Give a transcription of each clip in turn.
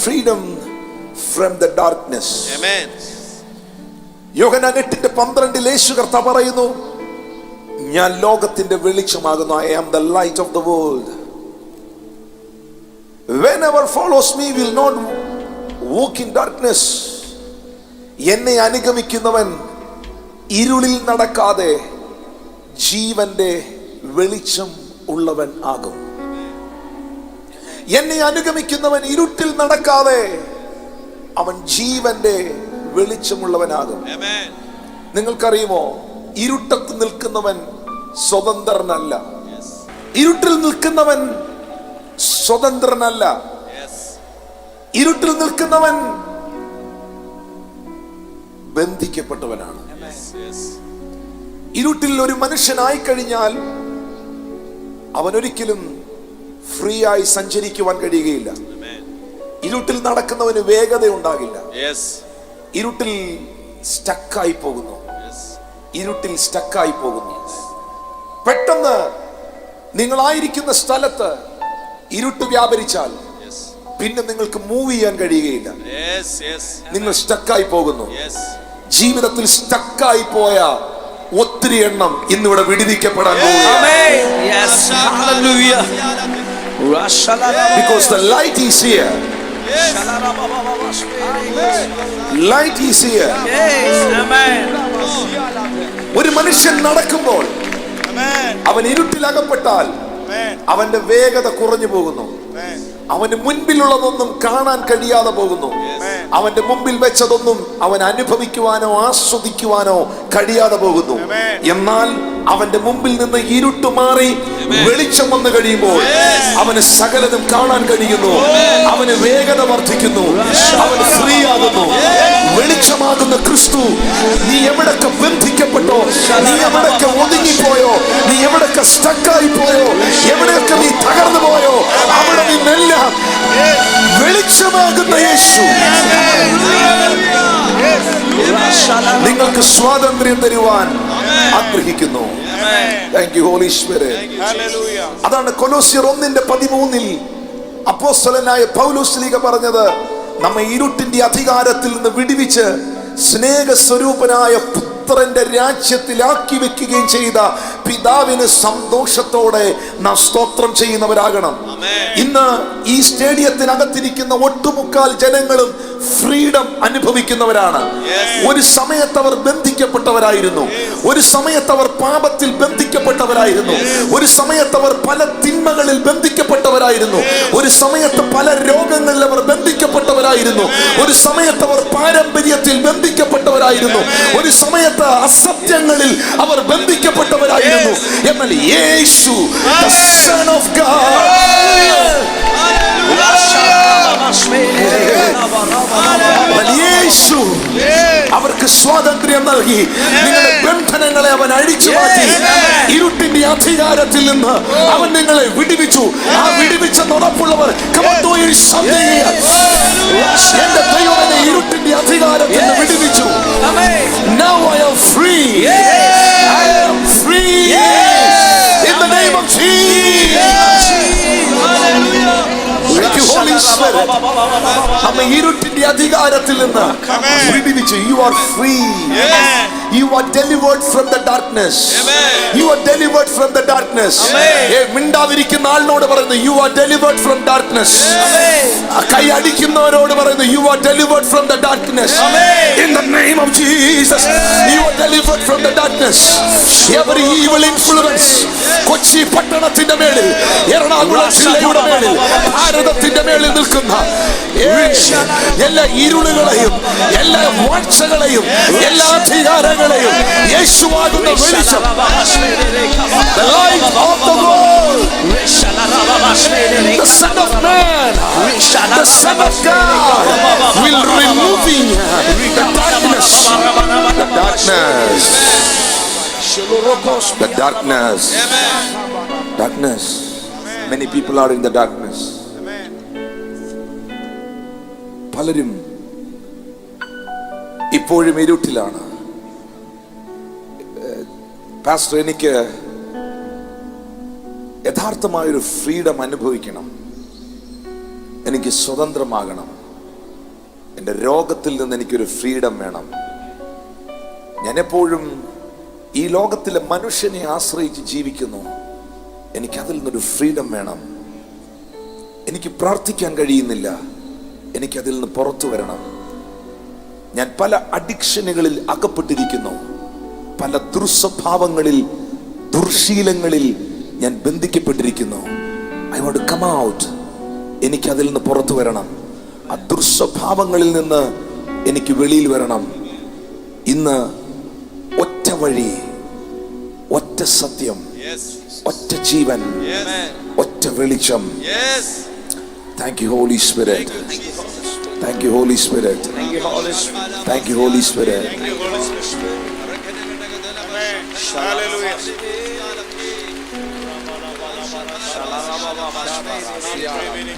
Freedom from the darkness. Amen. യോഹന്നാൻ 8:12 യേശു കർത്താവ് പറയുന്നു, ഞാൻ ലോകത്തിന്റെ വെളിച്ചമാകുന്നു. I am the light of the world. Whoever follows me will not walk in darkness. എന്നെ അനുഗമിക്കുന്നവൻ ഇരുളിൽ നടക്കാതെ ജീവന്റെ വെളിച്ചം ഉള്ളവൻ ആകും. എന്നെ അനുഗമിക്കുന്നവൻ ഇരുട്ടിൽ നടക്കാതെ അവൻ ജീവന്റെ വെളിച്ചമുള്ളവനാകും. നിങ്ങൾക്കറിയുമോ, ഇരുട്ടത്ത് നിൽക്കുന്നവൻ സ്വതന്ത്രനല്ല. ഇരുട്ടിൽ നിൽക്കുന്നവൻ സ്വതന്ത്രനല്ല. ഇരുട്ടിൽ നിൽക്കുന്നവൻ ബന്ധിക്കപ്പെട്ടവനാണ്. ഇരുട്ടിൽ ഒരു മനുഷ്യനായി കഴിഞ്ഞാൽ അവൻ ഒരിക്കലും ഫ്രീ ആയി സഞ്ചരിക്കുവാൻ കഴിയുകയില്ല. ഇരുട്ടിൽ നടക്കുന്നവന് വേഗത ഉണ്ടാകില്ല. ഇരുട്ടിൽ സ്റ്റക്കായി പോകുന്നു. ഇരുട്ടിൽ സ്റ്റക്കായി പോകുന്നു. പെട്ടെന്ന് നിങ്ങളായിരിക്കുന്ന സ്ഥലത്ത് ഇരുട്ട് വ്യാപരിച്ചാൽ പിന്നെ നിങ്ങൾക്ക് മൂവ് ചെയ്യാൻ കഴിയുകയില്ല. നിങ്ങൾ സ്റ്റക്കായി പോകുന്നു. ജീവിതത്തിൽ സ്റ്റക്കായി പോയ ഒത്തിരി എണ്ണം ഇന്നിവിടെ വിടുവിക്കപ്പെടാൻ പോകുന്നു. Because the light is here. Light is here. ഒരു മനുഷ്യൻ നടക്കുമ്പോൾ അവൻ ഇരുട്ടിലകപ്പെട്ടാൽ അവന്റെ വേഗത കുറഞ്ഞു പോകുന്നു. അവന് മുൻപിലുള്ളതൊന്നും കാണാൻ കഴിയാതെ പോകുന്നു. അവന്റെ മുമ്പിൽ വെച്ചതൊന്നും അവൻ അനുഭവിക്കുവാനോ ആസ്വദിക്കുവാനോ കഴിയാതെ പോകുന്നു. എന്നാൽ അവന്റെ മുമ്പിൽ നിന്ന് ഇരുട്ട് മാറി വെളിച്ചം വന്നു കഴിയുമ്പോൾ അവന് സകലതും കാണാൻ കഴിയുന്നു. അവന് വേഗത വർദ്ധിക്കുന്നു. അവൻ ഫ്രീ ആകുന്നു. വെളിച്ചമാകുന്ന ക്രിസ്തു, നീ എവിടൊക്കെ ബന്ധിക്കപ്പെട്ടോ, നീ എവിടൊക്കെ ഒതുങ്ങിപ്പോയോ, നീ എവിടൊക്കെ സ്റ്റക്കായി പോയോ, എവിടെയൊക്കെ നീ തകർന്നു പോയോ, അവിടെ നിന്നെല്ലാം വെളിച്ചമാകുന്ന യേശു നിങ്ങൾക്ക് സ്വാതന്ത്ര്യം തരുവാൻ ആഗ്രഹിക്കുന്നു. Thank you holy spirit. അതാണ് കൊലോസ്യർ 1:13 അപ്പോസ്തലനായ പൗലോസ് പറഞ്ഞത്, നമ്മെ ഇരുട്ടിന്റെ അധികാരത്തിൽ നിന്ന് വിടുവിച്ച് സ്നേഹസ്വരൂപനായ പുത്രന്റെ രാജ്യത്തിലാക്കി വെക്കുകയും ചെയ്ത പിതാവിന് സന്തോഷത്തോടെ നാം സ്തോത്രം ചെയ്യുന്നവരാകണം. ഇന്ന് ഈ സ്റ്റേഡിയത്തിനകത്തിരിക്കുന്ന ഒട്ടുമുക്കാൽ ജനങ്ങളും ഫ്രീഡം അനുഭവിക്കുന്നവരാണ്. ഒരു സമയത്ത് അവർ ബന്ധിക്കപ്പെട്ടവരായിരുന്നു. ഒരു സമയത്ത് അവർ പാപത്തിൽ ബന്ധിക്കപ്പെട്ടവരായിരുന്നു. ഒരു സമയത്ത് അവർ പല തിന്മകളിൽ ബന്ധിക്കപ്പെട്ടവരായിരുന്നു. ഒരു സമയത്ത് പല രോഗങ്ങളിൽ അവർ ബന്ധിക്കപ്പെട്ടവരായിരുന്നു. ഒരു സമയത്ത് അവർ പാരമ്പര്യത്തിൽ ബന്ധിക്കപ്പെട്ടവരായിരുന്നു. ഒരു സമയത്ത് അസത്യങ്ങളിൽ അവർ ബന്ധിക്കപ്പെട്ടവരായിരുന്നു. എന്നാൽ യേശു, the Son of God, യേശു അവർക്ക് സ്വാതന്ത്ര്യം നൽകി. നിങ്ങളുടെ ബന്ധനങ്ങളെ അവൻ അഴിച്ചു മാറ്റി. ഇരുട്ടിന്റെ അധികാരത്തിൽ നിന്ന് അവൻ നിങ്ങളെ വിടുവിച്ചു. ആ വിടുവിച്ച ഉറപ്പുള്ളവർ എന്റെ ദൈവം എന്നെ ഇരുട്ടിന്റെ അധികാരത്തിൽ നിന്ന് വിടുവിച്ചു. Now I am free. I am free in the name of Jesus. Thank you, Holy Spirit. നമ്മെ ഇരുട്ടിന്റെ അധികാരത്തിൽ നിന്ന് വിടുവിച്ചു. You are free. You are delivered from the darkness. You are delivered from the darkness. മിണ്ടാതിരിക്കുന്ന ആളിനോട് പറയുന്നു, you are delivered from darkness. കൈ അടിക്കുന്നവരോട് പറയുന്നു, you are delivered from the darkness. In the name of Jesus, you are delivered from the darkness. Every evil influence, Kochi പട്ടണത്തിന്റെ മേളിൽ, എറണാകുളം ജില്ലയുടെ മേളിൽ, ഭാരതത്തിന്റെ മേളിൽ നിൽക്കുന്ന എല്ലാ ഇരുളുകളെയും, എല്ലാ വാഴ്ചകളെയും, എല്ലാ അധികാരങ്ങളെയും യേശുവാകുന്ന വെളിച്ചം, the light of the world, the Son of Man, the Son of God will removing the darkness, the darkness, the darkness, darkness. Many people are in the darkness. പലരും ഇപ്പോഴും ഇരുട്ടിലാണ്. പാസ്റ്റർ, എനിക്ക് യഥാർത്ഥമായൊരു ഫ്രീഡം അനുഭവിക്കണം. എനിക്ക് സ്വതന്ത്രമാകണം. എൻ്റെ രോഗത്തിൽ നിന്ന് എനിക്കൊരു ഫ്രീഡം വേണം. ഞാൻ എപ്പോഴും ഈ ലോകത്തിലെ മനുഷ്യനെ ആശ്രയിച്ച് ജീവിക്കുന്നു. എനിക്കതിൽ നിന്നൊരു ഫ്രീഡം വേണം. എനിക്ക് പ്രാർത്ഥിക്കാൻ കഴിയുന്നില്ല. എനിക്കതിൽ നിന്ന് പുറത്തു വരണം. ഞാൻ പല അഡിക്ഷനുകളിൽ അകപ്പെട്ടിരിക്കുന്നു. പല ദുർസ്വഭാവങ്ങളിൽ, ദുർശീലങ്ങളിൽ ഞാൻ ബന്ധിക്കപ്പെട്ടിരിക്കുന്നു. I want to come out. എനിക്കതിൽ നിന്ന് പുറത്തു വരണം. ആ ദുർസ്വഭാവങ്ങളിൽ നിന്ന് എനിക്ക് വെളിയിൽ വരണം. ഇന്ന് ഒറ്റ വഴി, ഒറ്റ സത്യം, ഒറ്റ ജീവൻ, ഒറ്റ വെളിച്ചം. Thank you, Holy Spirit. Thank you, Holy Spirit. Thank you, Holy Spirit. Hallelujah.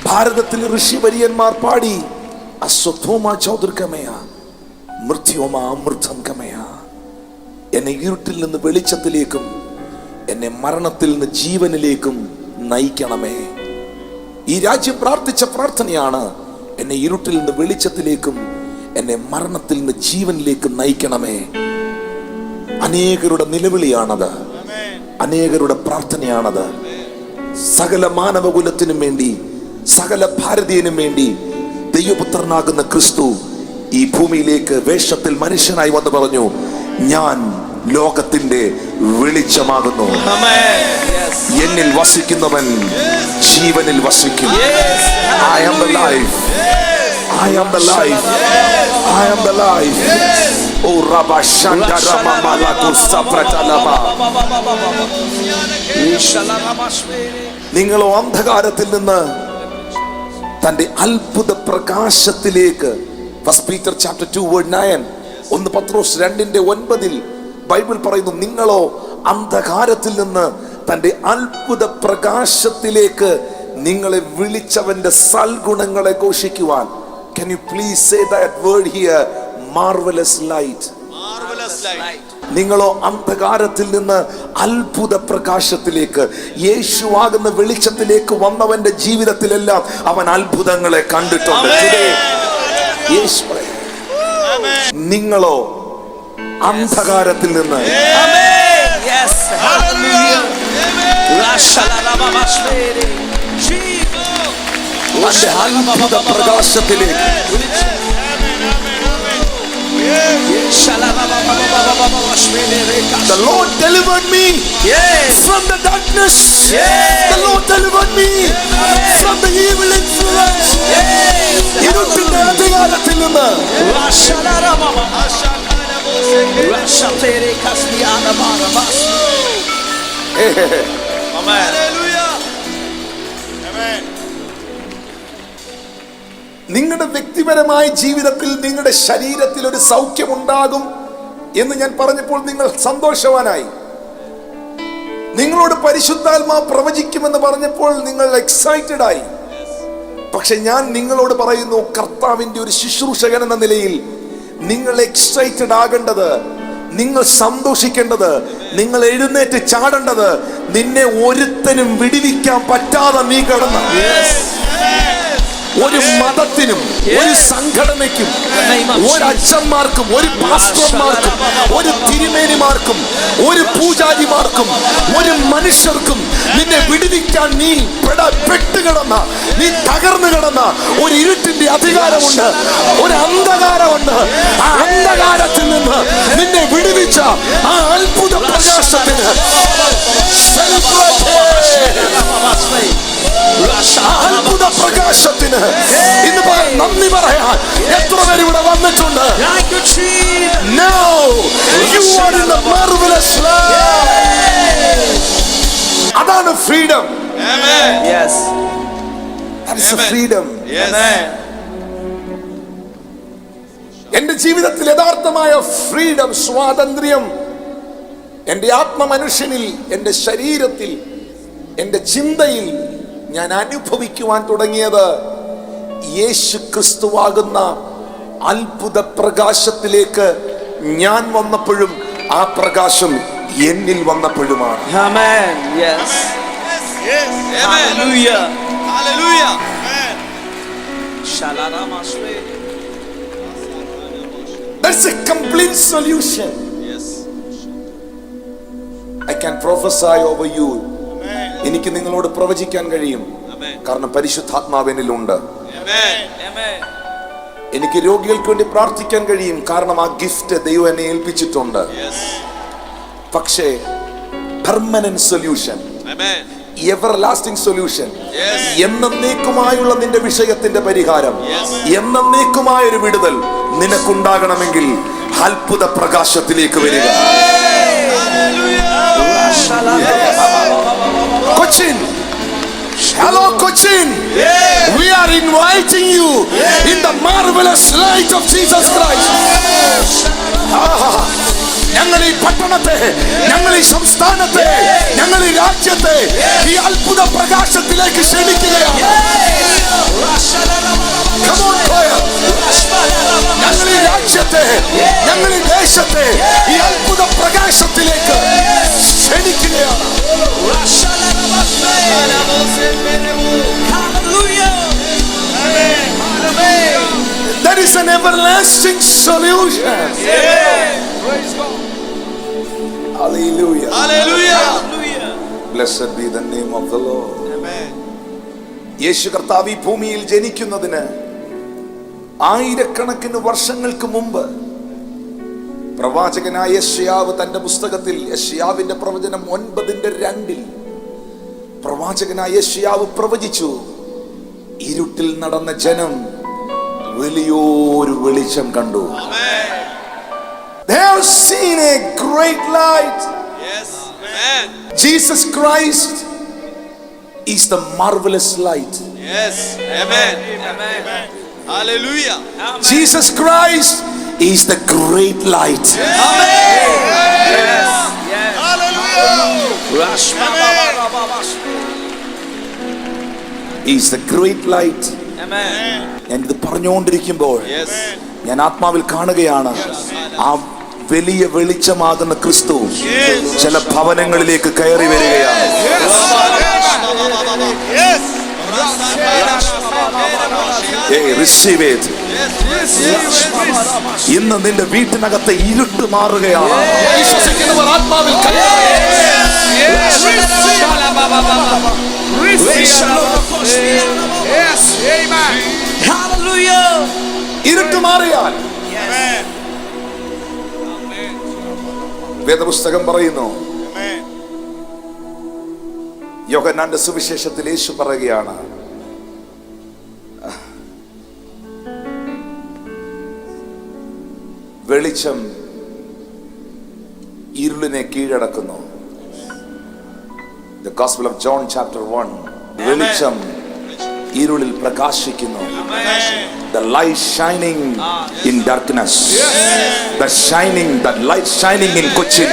ഭാരതത്തിൽ ഋഷിവര്യന്മാർ പാടി, അശ്വത്ഥോമ ചൗദുർഗമയ മൃത്യോമ അമൃതം ഗമയ. എന്നെ ഇരുട്ടിൽ നിന്ന് വെളിച്ചത്തിലേക്കും എന്നെ മരണത്തിൽ നിന്ന് ജീവനിലേക്കും നയിക്കണമേ. ഈ രാജ്യം പ്രാർത്ഥിച്ച പ്രാർത്ഥനയാണ്, എന്നെ ഇരുട്ടിൽ നിന്ന് വെളിച്ചത്തിലേക്കും എന്നെ മരണത്തിൽ നിന്ന് ജീവനിലേക്കും നയിക്കണമേ. അനേകരുടെ നിലവിളിയാണത്, അനേകരുടെ പ്രാർത്ഥനയാണത്. സകല മാനവകുലത്തിനും വേണ്ടി, സകല ഭാരതീയനും വേണ്ടി ദൈവപുത്രനാകുന്ന ക്രിസ്തു ഈ ഭൂമിയിലേക്ക് വേഷത്തിൽ മനുഷ്യനായി വന്ന് പറഞ്ഞു, ഞാൻ ലോകത്തിന്റെ വെളിച്ചമാകുന്നു. എന്നിൽ വസിക്കുന്നവൻ ജീവനിൽ വസിക്കും. I am the life. I am the life. I am the life. Oh Rabba Shanta Rama Malaku Sapratalaba. നിങ്ങളോ അന്ധകാരത്തിൽ നിന്ന് തന്റെ അത്ഭുത പ്രകാശത്തിലേക്ക്. First Peter chapter 2 word 9. 1 പത്രോസ് 2:9 ബൈബിൾ പറയുന്നു, നിങ്ങളോ അന്ധകാരത്തിൽ നിന്ന് തന്റെ അത്ഭുത പ്രകാശത്തിലേക്ക് നിങ്ങളെ വിളിച്ചവന്റെ സൽഗുണങ്ങളെ ഘോഷിക്കുവാൻ. Can you please say that word here? Marvelous light. Marvelous light. നിങ്ങളോ അന്ധകാരത്തിൽ നിന്ന് അത്ഭുത പ്രകാശത്തിലേക്ക്, യേശുവാകുന്ന വെളിച്ചത്തിലേക്ക് വന്നവന്റെ ജീവിതത്തിലെല്ലാം അവൻ അത്ഭുതങ്ങളെ കണ്ടിട്ടുണ്ട്. നിങ്ങളോ അന്ധകാരത്തിൽ നിന്ന് അത്ഭുത പ്രകാശത്തിലേക്ക്. The Lord delivered me from the darkness. The Lord delivered me from the evil influence. ഇരുട്ടിന്റെ അധികാരത്തിൽ നിന്ന്. നിങ്ങളുടെ വ്യക്തിപരമായ ജീവിതത്തിൽ നിങ്ങളുടെ ശരീരത്തിൽ ഒരു സൗഖ്യമുണ്ടാകും എന്ന് ഞാൻ പറഞ്ഞപ്പോൾ നിങ്ങൾ സന്തോഷവാനായി. നിങ്ങളോട് പരിശുദ്ധാത്മാവ് പ്രവചിക്കുമെന്ന് പറഞ്ഞപ്പോൾ നിങ്ങൾ എക്സൈറ്റഡ് ആയി. പക്ഷെ ഞാൻ നിങ്ങളോട് പറയുന്നു, കർത്താവിന്റെ ഒരു ശുശ്രൂഷകൻ എന്ന നിലയിൽ നിങ്ങൾ എക്സൈറ്റഡ് ആകേണ്ടത്, നിങ്ങൾ സന്തോഷിക്കേണ്ടത്, നിങ്ങൾ എഴുന്നേറ്റ് ചാടേണ്ടത്, നിന്നെ ഒരുത്തനും വിടുവിക്കാൻ പറ്റാതെ നീ കിടന്ന ഒരു മതത്തിനും ഒരു സംഘടനയ്ക്കും ഒരു അച്ഛന്മാർക്കും ഒരു പാസ്റ്റർമാർക്കും ഒരു തിരുമേനിമാർക്കും ഒരു പൂജാരിമാർക്കും ഒരു മനുഷ്യർക്കും നിന്നെ വിടുവിക്കാൻ നീ പെട്ടുകിടന്ന, നീ തകർന്നു കിടന്ന ഒരു ഇരുട്ടിന്റെ അധികാരമുണ്ട്, ഒരു അന്ധകാരമുണ്ട്. ആ അന്ധകാരത്തിൽ നിന്ന് നിന്നെ വിടുവിച്ച ആ അത്ഭുത പ്രകാശത്തിന് അത്ഭുത പ്രകാശത്തിന് ഇന്ന് നന്ദി പറയാൻ എത്ര പേര് ഇവിടെ വന്നിട്ടുണ്ട്? Now you are in the marvelous light. അതാണ് freedom. Yes. That is a freedom. Yes. എന്റെ ജീവിതത്തിൽ യഥാർത്ഥമായ ഫ്രീഡം, സ്വാതന്ത്ര്യം എന്റെ ആത്മമനുഷ്യനിൽ, എന്റെ ശരീരത്തിൽ, എന്റെ ചിന്തയിൽ ഞാൻ അനുഭവിക്കുവാൻ തുടങ്ങിയത് യേശു ക്രിസ്തുവാകുന്ന അത്ഭുത പ്രകാശത്തിലേക്ക് ഞാൻ വന്നപ്പോഴും ആ പ്രകാശം എന്നിൽ വന്നപ്പോഴുമാണ്. Amen. Yes. Yes. Hallelujah. Hallelujah. That's a complete solution. Yes. I can prophesy over you. എനിക്ക് നിങ്ങളോട് പ്രവചിക്കാൻ കഴിയും. Amen. കാരണം പരിശുദ്ധാത്മാവിനിലുണ്ട്. Amen. Amen. എനിക്ക് രോഗികൾക്ക് വേണ്ടി പ്രാർത്ഥിക്കാൻ കഴിയും. കാരണം ആ ഗിഫ്റ്റ് ദൈവം എന്നെ ഏൽപ്പിച്ചിട്ടുണ്ട്. Yes. പക്ഷേ permanent solution, Amen. Everlasting solution, Yes. എന്നേക്കുമായുള്ള നിന്റെ വിഷയത്തിന്റെ പരിഹാരം, Yes. എന്നേക്കുമായ ഒരു വിടുതൽ നിനക്കുണ്ടാകണമെങ്കിൽ അത്ഭുത പ്രകാശത്തിലേക്ക് വരിക. Cochin, hello Cochin, we are inviting you in the marvelous light of Jesus Christ. ഞങ്ങൾ ഈ പട്ടണത്തെ, ഞങ്ങൾ ഈ സംസ്ഥാനത്തെ, ഞങ്ങൾ ഈ രാജ്യത്തെ ഈ അത്ഭുത പ്രകാശത്തിലേക്ക് ക്ഷണിക്കുകയാണ്. Come on, choir. ഞങ്ങൾ ഈ രാജ്യത്തെ, ഞങ്ങൾ ഈ ദേശത്തെ ഈ അത്ഭുത പ്രകാശത്തിലേക്ക് ക്ഷണിക്കുകയാണ്. There is an everlasting solution. Praise God. Hallelujah. Hallelujah. Blessed be the name of the Lord. Amen. യേശു കർത്താവ് ഈ ഭൂമിയിൽ ജനിക്കുന്നതിന് ആയിരക്കണക്കിന് വർഷങ്ങൾക്ക് മുമ്പ് പ്രവാചകനായ യെശയ്യാവ് തന്റെ പുസ്തകത്തിൽ യെശയ്യാവിന്റെ പ്രവചനം 9:2 പ്രവാചകനായ യെശയ്യാവ് പ്രവചിച്ചു, ഇരുട്ടിൽ നടന്ന ജനം വലിയൊരു വെളിച്ചം കണ്ടു. They have seen a great light. Yes. Amen. Jesus Christ is the marvelous light. Yes. Amen. Amen. Hallelujah. Jesus Christ is the great light. Amen. Yes. Yes. Hallelujah. He is the great light. Amen. ഞാൻ ഇത് പറഞ്ഞുകൊണ്ടിരിക്കുമ്പോൾ Yes. ഞാൻ ആത്മാവിൽ കാണുകയാണ്, ആ വലിയ വെളിച്ചമാകുന്ന ക്രിസ്തു ചില ഭവനങ്ങളിലേക്ക് കയറി വരികയാണ്. Yes. Receive it. ഇന്ന് നിന്റെ വീട്ടിനകത്തെ ഇരുട്ട് മാറുകയാണ്. വിശ്വസിക്കുന്നവർ ആത്മാവിൽ ഇരുട്ട് മാറിയാൽ വേദപുസ്തകം പറയുന്നു, യോഹന്നാന്റെ സുവിശേഷത്തിൽ യേശു പറയുകയാണ്, വെളിച്ചം ഇരുളിനെ കീഴടക്കുന്നു. The Gospel of John chapter 1. വെളിച്ചം ഇരുളിൽ പ്രകാശിക്കുന്നു. The light shining in darkness. That light shining in Cochin.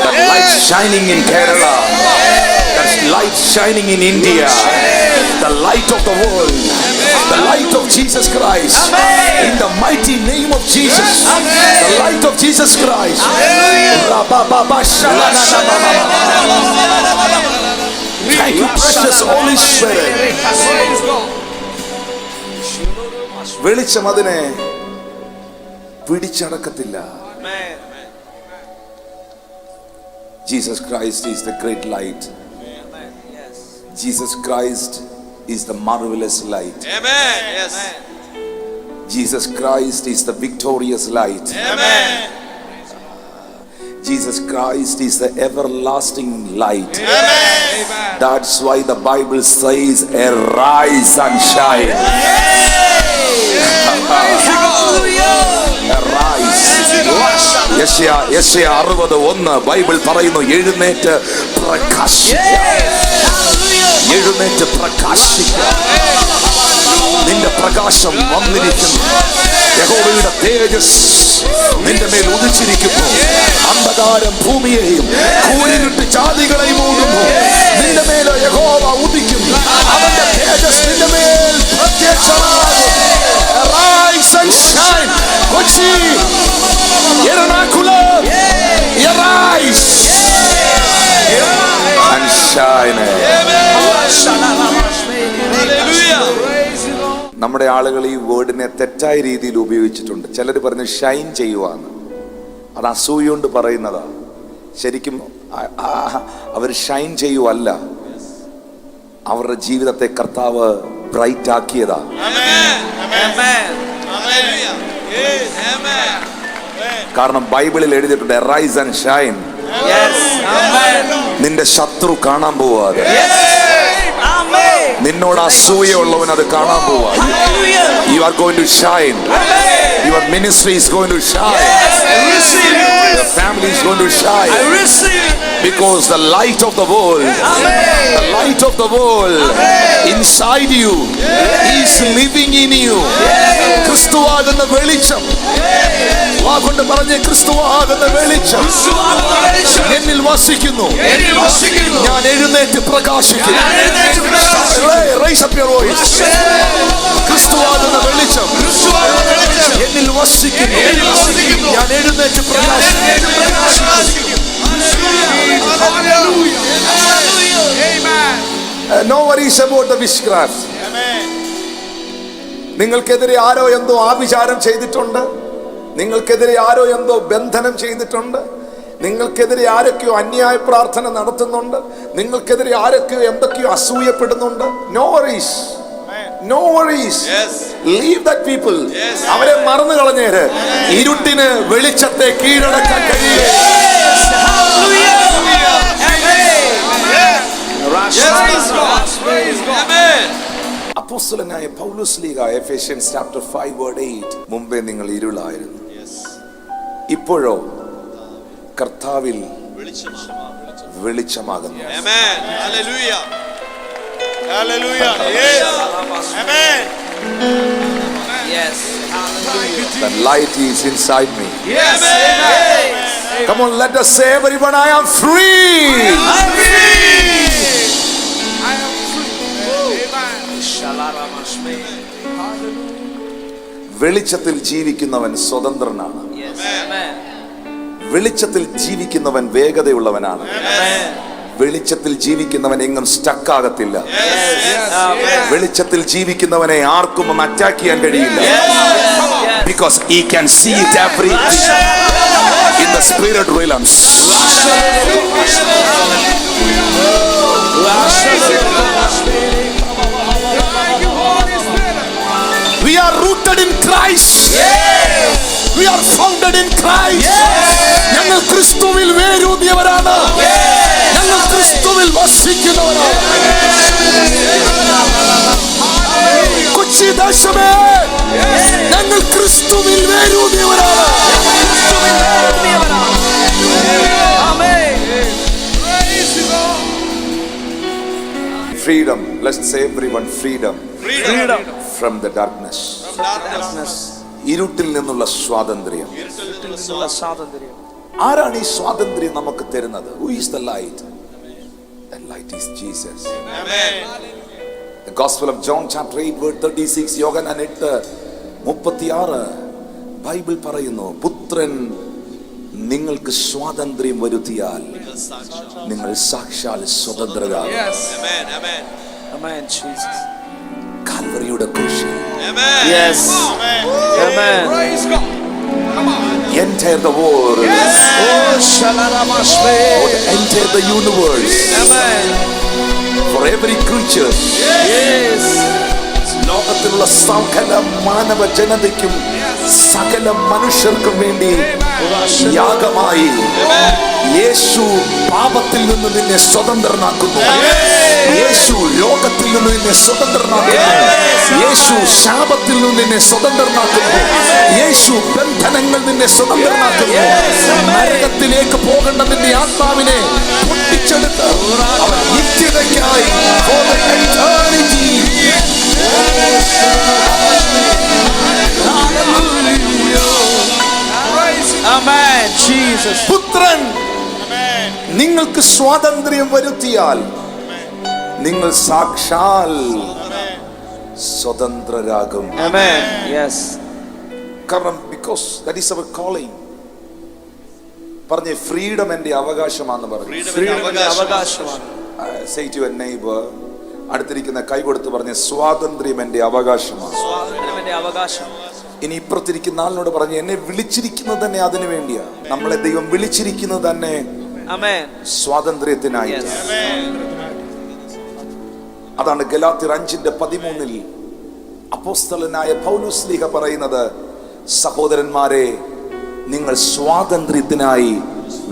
That light shining in Kerala. That light shining in India. The light of the world. The light of Jesus Christ. In the mighty name of Jesus. The light of Jesus Christ. Thank you, precious Holy Spirit. വെളിച്ചം അതിനെ പിടിച്ചടക്കത്തില്ല. Jesus Christ is the great light. Jesus Christ is the marvelous light. Amen. Yes. Jesus Christ is the victorious light. Amen. Jesus Christ is the everlasting light. Amen. That's why the Bible says, arise and shine. Arise. യെശയ്യാ 60:1 Bible പറയുന്നു, എഴുന്നേറ്റ് പ്രകാശിക്കുക. എഴുന്നേറ്റ് പ്രകാശിക്കുക. നിന്റെ പ്രകാശം വന്നിരിക്കുന്നു. യഹോവയുടെ തേജസ് നിന്റെ മേൽ ഉദിച്ചിരിക്കുന്നു. അന്ധകാരം ഭൂമിയെയും കൂരിരുട്ട് ജാതികളെയും മൂടുന്നു. നിന്റെ മേൽ യഹോവ ഉദിക്കുന്നു. അവന്റെ തേജസ് നിന്റെ മേൽ പ്രത്യക്ഷമാകും. Arise and shine. Kochi, Ernakulam, arise and shine. Hallelujah. നമ്മുടെ ആളുകൾ ഈ വേർഡിനെ തെറ്റായ രീതിയിൽ ഉപയോഗിച്ചിട്ടുണ്ട്. ചിലർ പറഞ്ഞ് ഷൈൻ ചെയ്യുവാന്ന്. അത് അസൂയ കൊണ്ട് പറയുന്നതാ. ശരിക്കും അവർ ഷൈൻ ചെയ്യുവല്ല, അവരുടെ ജീവിതത്തെ കർത്താവ് ബ്രൈറ്റ് ആക്കിയതാ. കാരണം ബൈബിളിൽ എഴുതിയിട്ടുണ്ട് റൈസ് ആൻഡ് ഷൈൻ. നിന്റെ ശത്രു കാണാൻ പോവാതെ, നിന്നോട് അസൂയുള്ളവൻ അത് കാണാൻ പോവാതെ. You are going to shine. Your ministry is going to shine. Your family is going to shine. Because the light of the world, the light of the world inside you is living in you. ക്രിസ്തുവാകുന്ന വെളിച്ചം, വാഗൊണ്ട് പറഞ്ഞ ക്രിസ്തുവാകുന്ന വെളിച്ചം എന്നിൽ വസിക്കുന്നു. ഞാൻ എഴുന്നേറ്റ് പ്രകാശിക്കുന്നു. Raise up your voice. ക്രിസ്തുവാകുന്ന വെളിച്ചം എന്നിൽ വസിക്കുന്നു. ഞാൻ എഴുന്നേറ്റ് പ്രകാശിക്കുന്നു. No worries about the witchcraft. നിങ്ങൾക്കെതിരെ ആരോ എന്തോ ആഭിചാരം ചെയ്തിട്ടുണ്ട്, നിങ്ങൾക്കെതിരെ ആരോ എന്തോ ബന്ധനം ചെയ്തിട്ടുണ്ട്, നിങ്ങൾക്കെതിരെ ആരൊക്കെയോ അന്യായ പ്രാർത്ഥന നടത്തുന്നുണ്ട്, നിങ്ങൾക്കെതിരെ ആരൊക്കെയോ എന്തൊക്കെയോ അസൂയപ്പെടുന്നുണ്ട്. No worries. No worries. Leave that people. അവരെ മറന്നു കളഞ്ഞേര്. ഇരുട്ടിന് വെളിച്ചത്തെ കീഴടക്കാൻ കഴിയും. അപ്പോസ്തലനായ പൗലോസ് ലീഗ എഫേഷ്യൻസ് ചാപ്റ്റർ 5:8 മുമ്പേ നിങ്ങൾ ഇരുളായിരുന്നു, ഇപ്പോഴോ കർത്താവിൽ വെളിച്ചമാകുന്നു. The light is inside me. Come on, let us say everyone, I am free. I'm free. I am free. വെളിച്ചത്തിൽ ജീവിക്കുന്നവൻ സ്വതന്ത്രനാണ്. വെളിച്ചത്തിൽ ജീവിക്കുന്നവൻ വേഗതയുള്ളവനാണ്. വെളിച്ചത്തിൽ ജീവിക്കുന്നവൻ എങ്ങും സ്റ്റക്ക് ആകത്തില്ല. വെളിച്ചത്തിൽ ജീവിക്കുന്നവനെ ആർക്കും അറ്റാക്ക് ചെയ്യാൻ കഴിയില്ല. Because he can see it everything in the spirit realms. We are rooted in Christ. We are founded in Christ. ഞങ്ങൾ ക്രിസ്തുവിൽ വേരൂന്നിയവരാണ്. ഞങ്ങൾ ക്രിസ്തുവിൽ വസിക്കുന്നവരാണ്. കൊച്ചി ദേശമേ, ഞങ്ങൾ ക്രിസ്തുവിൽ വേരൂന്നിയവരാണ്. Freedom. Let's say everyone, freedom. Freedom from the darkness. ഇരുട്ടിൽ നിന്നുള്ള സ്വാതന്ത്ര്യം. ആരാണ് ഈ സ്വാതന്ത്ര്യം നമുക്ക് തരുന്നത്? Who is the light? The light is Jesus. The Gospel of John chapter 8:36, Yohannan 8:36 Bible പറയുന്നു, പുത്രൻ നിങ്ങൾക്ക് സ്വാതന്ത്ര്യം വരുത്തിയാൽ നിങ്ങൾ സാക്ഷാൽ സ്വതന്ത്രരാകും. കാൽവരിയുടെ കുരിശിൽ enter the world. Enter the universe. For every creature. ലോകത്തിലുള്ള സകല മാനവ ജനതയ്ക്കും സകല മനുഷ്യർക്കും വേണ്ടി യാഗമായി യേശു പാപത്തിൽ നിന്ന് നിന്നെ സ്വതന്ത്രനാക്കുന്നു. യേശു രോഗത്തിൽ നിന്ന് നിന്നെ സ്വതന്ത്രനാക്കുന്നു. യേശു ശാപത്തിൽ നിന്ന് നിന്നെ സ്വതന്ത്രനാക്കുന്നു. യേശു ബന്ധനങ്ങൾ നിന്നെ സ്വതന്ത്രനാക്കുന്നു. നരകത്തിലേക്ക് പോകേണ്ട നിന്റെ ആത്മാവിനെ പൊട്ടിച്ചെടുത്ത് അവൻ നിത്യതയ്ക്കായി for the eternity. Amen. Jesus. പുത്രൻ നിങ്ങൾക്ക് സ്വാതന്ത്ര്യം വരുത്തിയാൽ നിങ്ങൾ സാക്ഷാൽ സ്വതന്ത്രരാകും. Amen. Yes. കാരണം because that is our calling. പറഞ്ഞേ, ഫ്രീഡം എന്റെ അവകാശമാണെന്ന് പറഞ്ഞു. Freedom അവകാശമാണ്. Say to your neighbor, അടുത്തിരിക്കുന്ന കൈ കൊടുത്ത് പറഞ്ഞ സ്വാതന്ത്ര്യം എന്റെ അവകാശമാണ്. സ്വാതന്ത്ര്യം എന്റെ അവകാശം. ഇനി ഇപ്പുറത്തിരിക്കുന്ന ആളിനോട് പറഞ്ഞ് എന്നെ വിളിച്ചിരിക്കുന്നത് തന്നെ അതിനു വേണ്ടിയാ. നമ്മളെ ദൈവം വിളിച്ചിരിക്കുന്നത് തന്നെ ആമേൻ സ്വാതന്ത്ര്യത്തിനായിട്ട്. അതാണ് ഗലാത്യർ 5:13 അപ്പോസ്തലനായ പൗലോസ് പറയുന്നത്, സഹോദരന്മാരെ, നിങ്ങൾ സ്വാതന്ത്ര്യത്തിനായി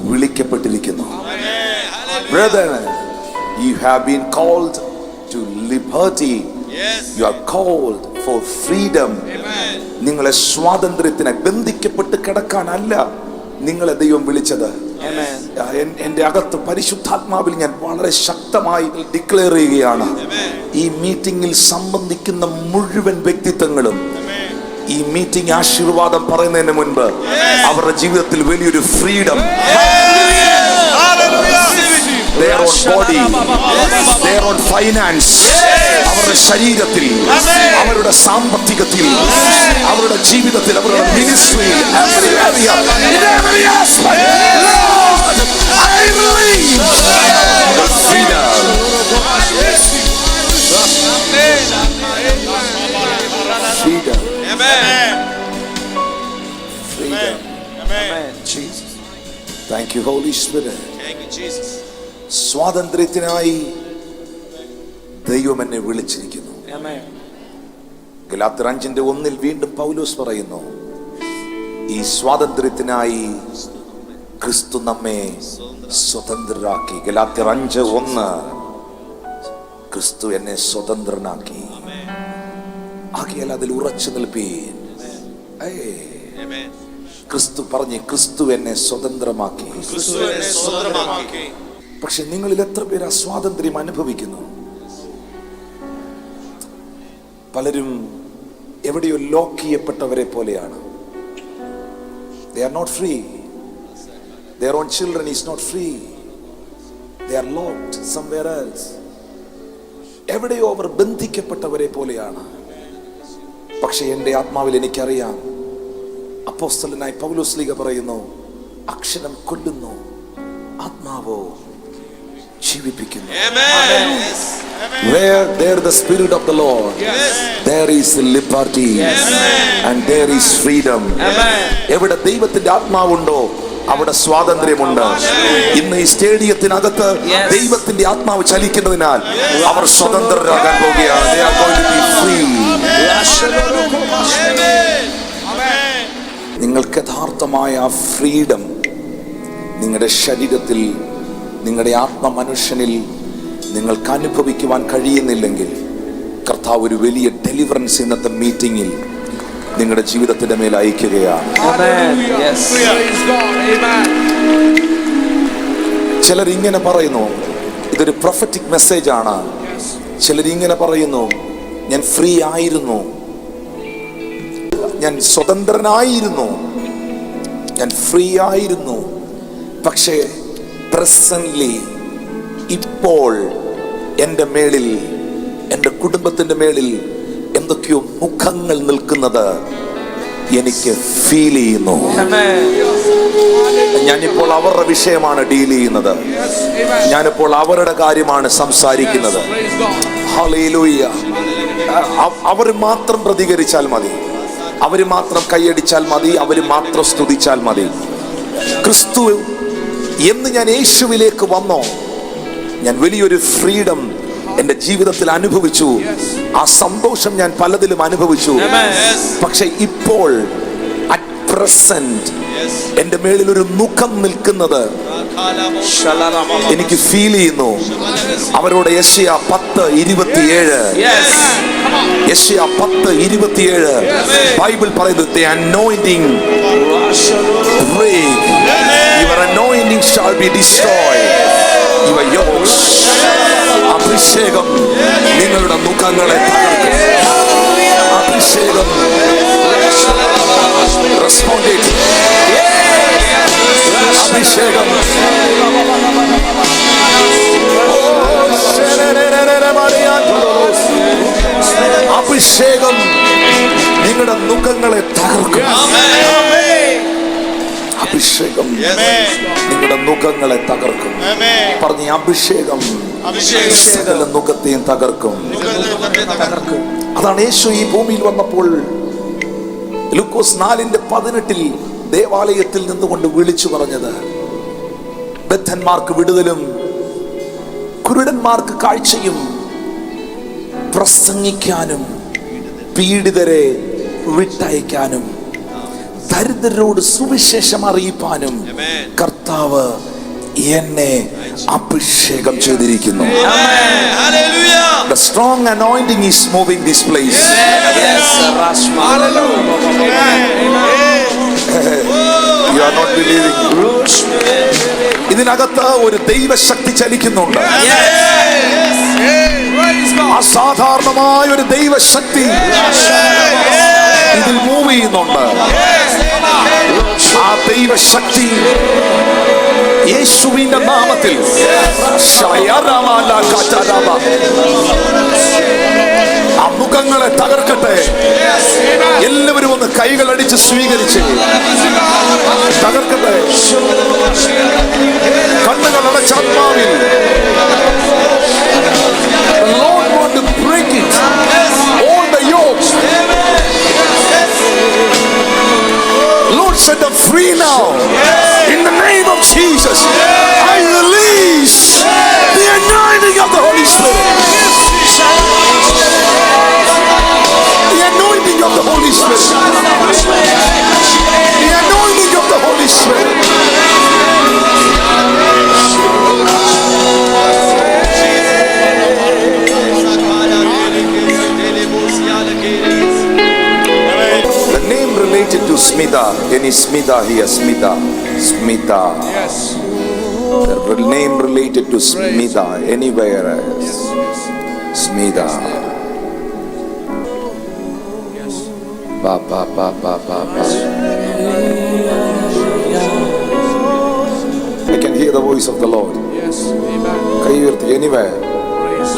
വിളിക്കപ്പെട്ടിരിക്കുന്നു. Brethren, you have been called to liberty. You are called for freedom. നിങ്ങളെ സ്വാതന്ത്ര്യത്തിനായി, ബന്ധിക്കപ്പെട്ട് കിടക്കാനല്ല നിങ്ങളെ ദൈവം വിളിച്ചത്. എന്റെ അകത്ത് പരിശുദ്ധാത്മാവിൽ ഞാൻ വളരെ ശക്തമായി ഡിക്ലെയർ ചെയ്യുകയാണ്, ഈ മീറ്റിംഗിൽ സംബന്ധിക്കുന്ന മുഴുവൻ വ്യക്തിത്വങ്ങളും ഈ മീറ്റിംഗ് ആശീർവാദം പറയുന്നതിന് മുൻപ് അവരുടെ ജീവിതത്തിൽ വലിയൊരു freedom, their own body, their own finance, അവരുടെ ശരീരത്തിൽ, അവരുടെ സാമ്പത്തികത്തിൽ, അവരുടെ ജീവിതത്തിൽ, അവരുടെ മിനിസ്ട്രിയിൽ, every area, in every aspect, Lord, I believe the freedom. Freedom. Amen. Freedom. Amen. Jesus. Thank you, Holy Spirit. Thank you, Jesus. സ്വാതന്ത്ര്യത്തിനായി ദൈവം എന്നെ വിളിച്ചിരിക്കുന്നു. ഗലാത്യർ 5:1 വീണ്ടും പൗലോസ് പറയുന്നു, ഈ സ്വാതന്ത്ര്യത്തിനായി ക്രിസ്തു നമ്മെ സ്വതന്ത്രരാക്കി. ഗലാത്യർ 5:1 ക്രിസ്തു എന്നെ സ്വതന്ത്രനാക്കി. ആകയാൽ അതിൽ ഉറച്ചു നിൽപ്പീൻ. ക്രിസ്തു പറഞ്ഞ്, ക്രിസ്തു എന്നെ സ്വതന്ത്രമാക്കി. പക്ഷെ നിങ്ങളിൽ എത്ര പേര് ആ സ്വാതന്ത്ര്യം അനുഭവിക്കുന്നു? പലരും എവിടെയോ ലോക്ക് ചെയ്യപ്പെട്ടവരെ പോലെയാണ്. They are not free. Their own children is not free. They are locked somewhere else. എവിടെയോ അവർ ബന്ധിക്കപ്പെട്ടവരെ പോലെയാണ്. പക്ഷെ എൻ്റെ ആത്മാവിൽ എനിക്കറിയാം, അപ്പോസ്തലനായ പൗലോസ് പറയുന്നു, അക്ഷരം കൊല്ലുന്നു, ആത്മാവോ ജീവിപ്പിക്കുന്നു. Where there the spirit of the Lord, there is liberty, and there is freedom. എവിടെ ദൈവത്തിന്റെ ആത്മാവുണ്ടോ അവിടെ സ്വാതന്ത്ര്യമുണ്ട്. ഇന്ന് ഈ സ്റ്റേഡിയത്തിനകത്ത് ദൈവത്തിന്റെ ആത്മാവ് ചലിക്കുന്നതിനാൽ അവർ സ്വതന്ത്രരാകാൻ പോകുകയാണ്. They are going to be free. നിങ്ങൾക്ക് യഥാർത്ഥമായ ആ ഫ്രീഡം നിങ്ങളുടെ ശരീരത്തിൽ, നിങ്ങളുടെ ആത്മമനുഷ്യനിൽ നിങ്ങൾക്ക് അനുഭവിക്കുവാൻ കഴിയുന്നില്ലെങ്കിൽ, കർത്താവ് ഒരു വലിയ ഡെലിവറൻസ് ഇന്നത്തെ മീറ്റിംഗിൽ നിങ്ങളുടെ ജീവിതത്തിന്റെ മേൽ അയക്കുകയാണ്. ചിലർ ഇങ്ങനെ പറയുന്നു, ഇതൊരു പ്രൊഫറ്റിക് മെസ്സേജ് ആണ്. ചിലർ ഇങ്ങനെ പറയുന്നു, ഞാൻ ഫ്രീ ആയിരുന്നു, ഞാൻ സ്വതന്ത്രനായിരുന്നു, ഞാൻ ഫ്രീ ആയിരുന്നു. പക്ഷേ പ്രസന്റ്ലി ഇപ്പോൾ എൻ്റെ മേളിൽ, എൻ്റെ കുടുംബത്തിൻ്റെ മേളിൽ എന്തൊക്കെയോ മുഖങ്ങൾ നിൽക്കുന്നത് എനിക്ക് ഫീൽ ചെയ്യുന്നു. ഞാനിപ്പോൾ അവരുടെ വിഷയമാണ് ഡീൽ ചെയ്യുന്നത്. ഞാനിപ്പോൾ അവരുടെ കാര്യമാണ് സംസാരിക്കുന്നത്. ഹല്ലേലൂയ. അവർ മാത്രം പ്രതികരിച്ചാൽ മതി, അവർ മാത്രം കൈയടിച്ചാൽ മതി, അവർ മാത്രം സ്തുതിച്ചാൽ മതി. ക്രിസ്തു എന്ന് ഞാൻ യേശുവിലേക്ക് വന്നോ, ഞാൻ വലിയൊരു ഫ്രീഡം എൻ്റെ ജീവിതത്തിൽ അനുഭവിച്ചു. ആ സന്തോഷം ഞാൻ പലതിലും അനുഭവിച്ചു. പക്ഷെ ഇപ്പോൾ അറ്റ് പ്രസന്റ് എൻ്റെ മേളിൽ ഒരു മുഖം നിൽക്കുന്നത് എനിക്ക് ഫീൽ ചെയ്യുന്നു. അവരോട് യെശയ്യാ 10:27, യെശയ്യാ 10:27 ബൈബിൾ പറയുന്നത്, the anointing break, your anointing shall be destroyed, your yokes. അഭിഷേകം നിങ്ങളുടെ മുഖങ്ങളെ തകർക്കും. അഭിഷേകം റെസ്പോണ്ടഡ്. അഭിഷേകം അഭിഷേകം നിങ്ങളുടെ മുഖങ്ങളെ തകർക്കും. അഭിഷേകം നിങ്ങളുടെ മുഖങ്ങളെ തകർക്കും. പറഞ്ഞ അഭിഷേകം സകല മുഖത്തെയും തകർക്കും. അതാണ് യേശു ഈ ഭൂമിയിൽ വന്നപ്പോൾ ലൂക്കോസ് 4:18 ദേവാലയത്തിൽ നിന്നുകൊണ്ട് വിളിച്ചു പറഞ്ഞത്, ബദ്ധന്മാർക്ക് വിടുതലും കുരുടന്മാർക്ക് കാഴ്ചയും പ്രസംഗിക്കാനും പീഡിതരെ വിട്ടയക്കാനും ദരിദ്രരോട് സുവിശേഷം അറിയിപ്പാനും കർത്താവ് എന്നെ അഭിഷേകം ചെയ്തിരിക്കുന്നു. The strong anointing is moving this place. You are not believing. ഇതിനകത്ത് ഒരു ദൈവശക്തി ചലിക്കുന്നുണ്ട്. അസാധാരണമായ ഒരു ദൈവശക്തി ഇതിൽ മൂവ് ചെയ്യുന്നുണ്ട്. ആ ദൈവശക്തി യേശുവിന്റെ നാമത്തിൽ ആ മുഖങ്ങളെ തകർക്കട്ടെ. എല്ലാവരും ഒന്ന് കൈകളടിച്ച് സ്വീകരിച്ച് തകർക്കട്ടെ. കണ്ണുകൾ അടച്ച ആത്മാവിൽ The Lord want to break it. All the yokes. Lord set them free now. In the name of Jesus, I release the anointing of the Holy Spirit. The anointing of the Holy Spirit. The anointing of the Holy Spirit. The name related to Smita, any Smita here, Smita. Yes. The name related to Smita, anywhere else. Smita. Yes. Ba. I can hear the voice of the Lord. Yes. Amen. കൈ ഉയർത്തി anywhere. Praise.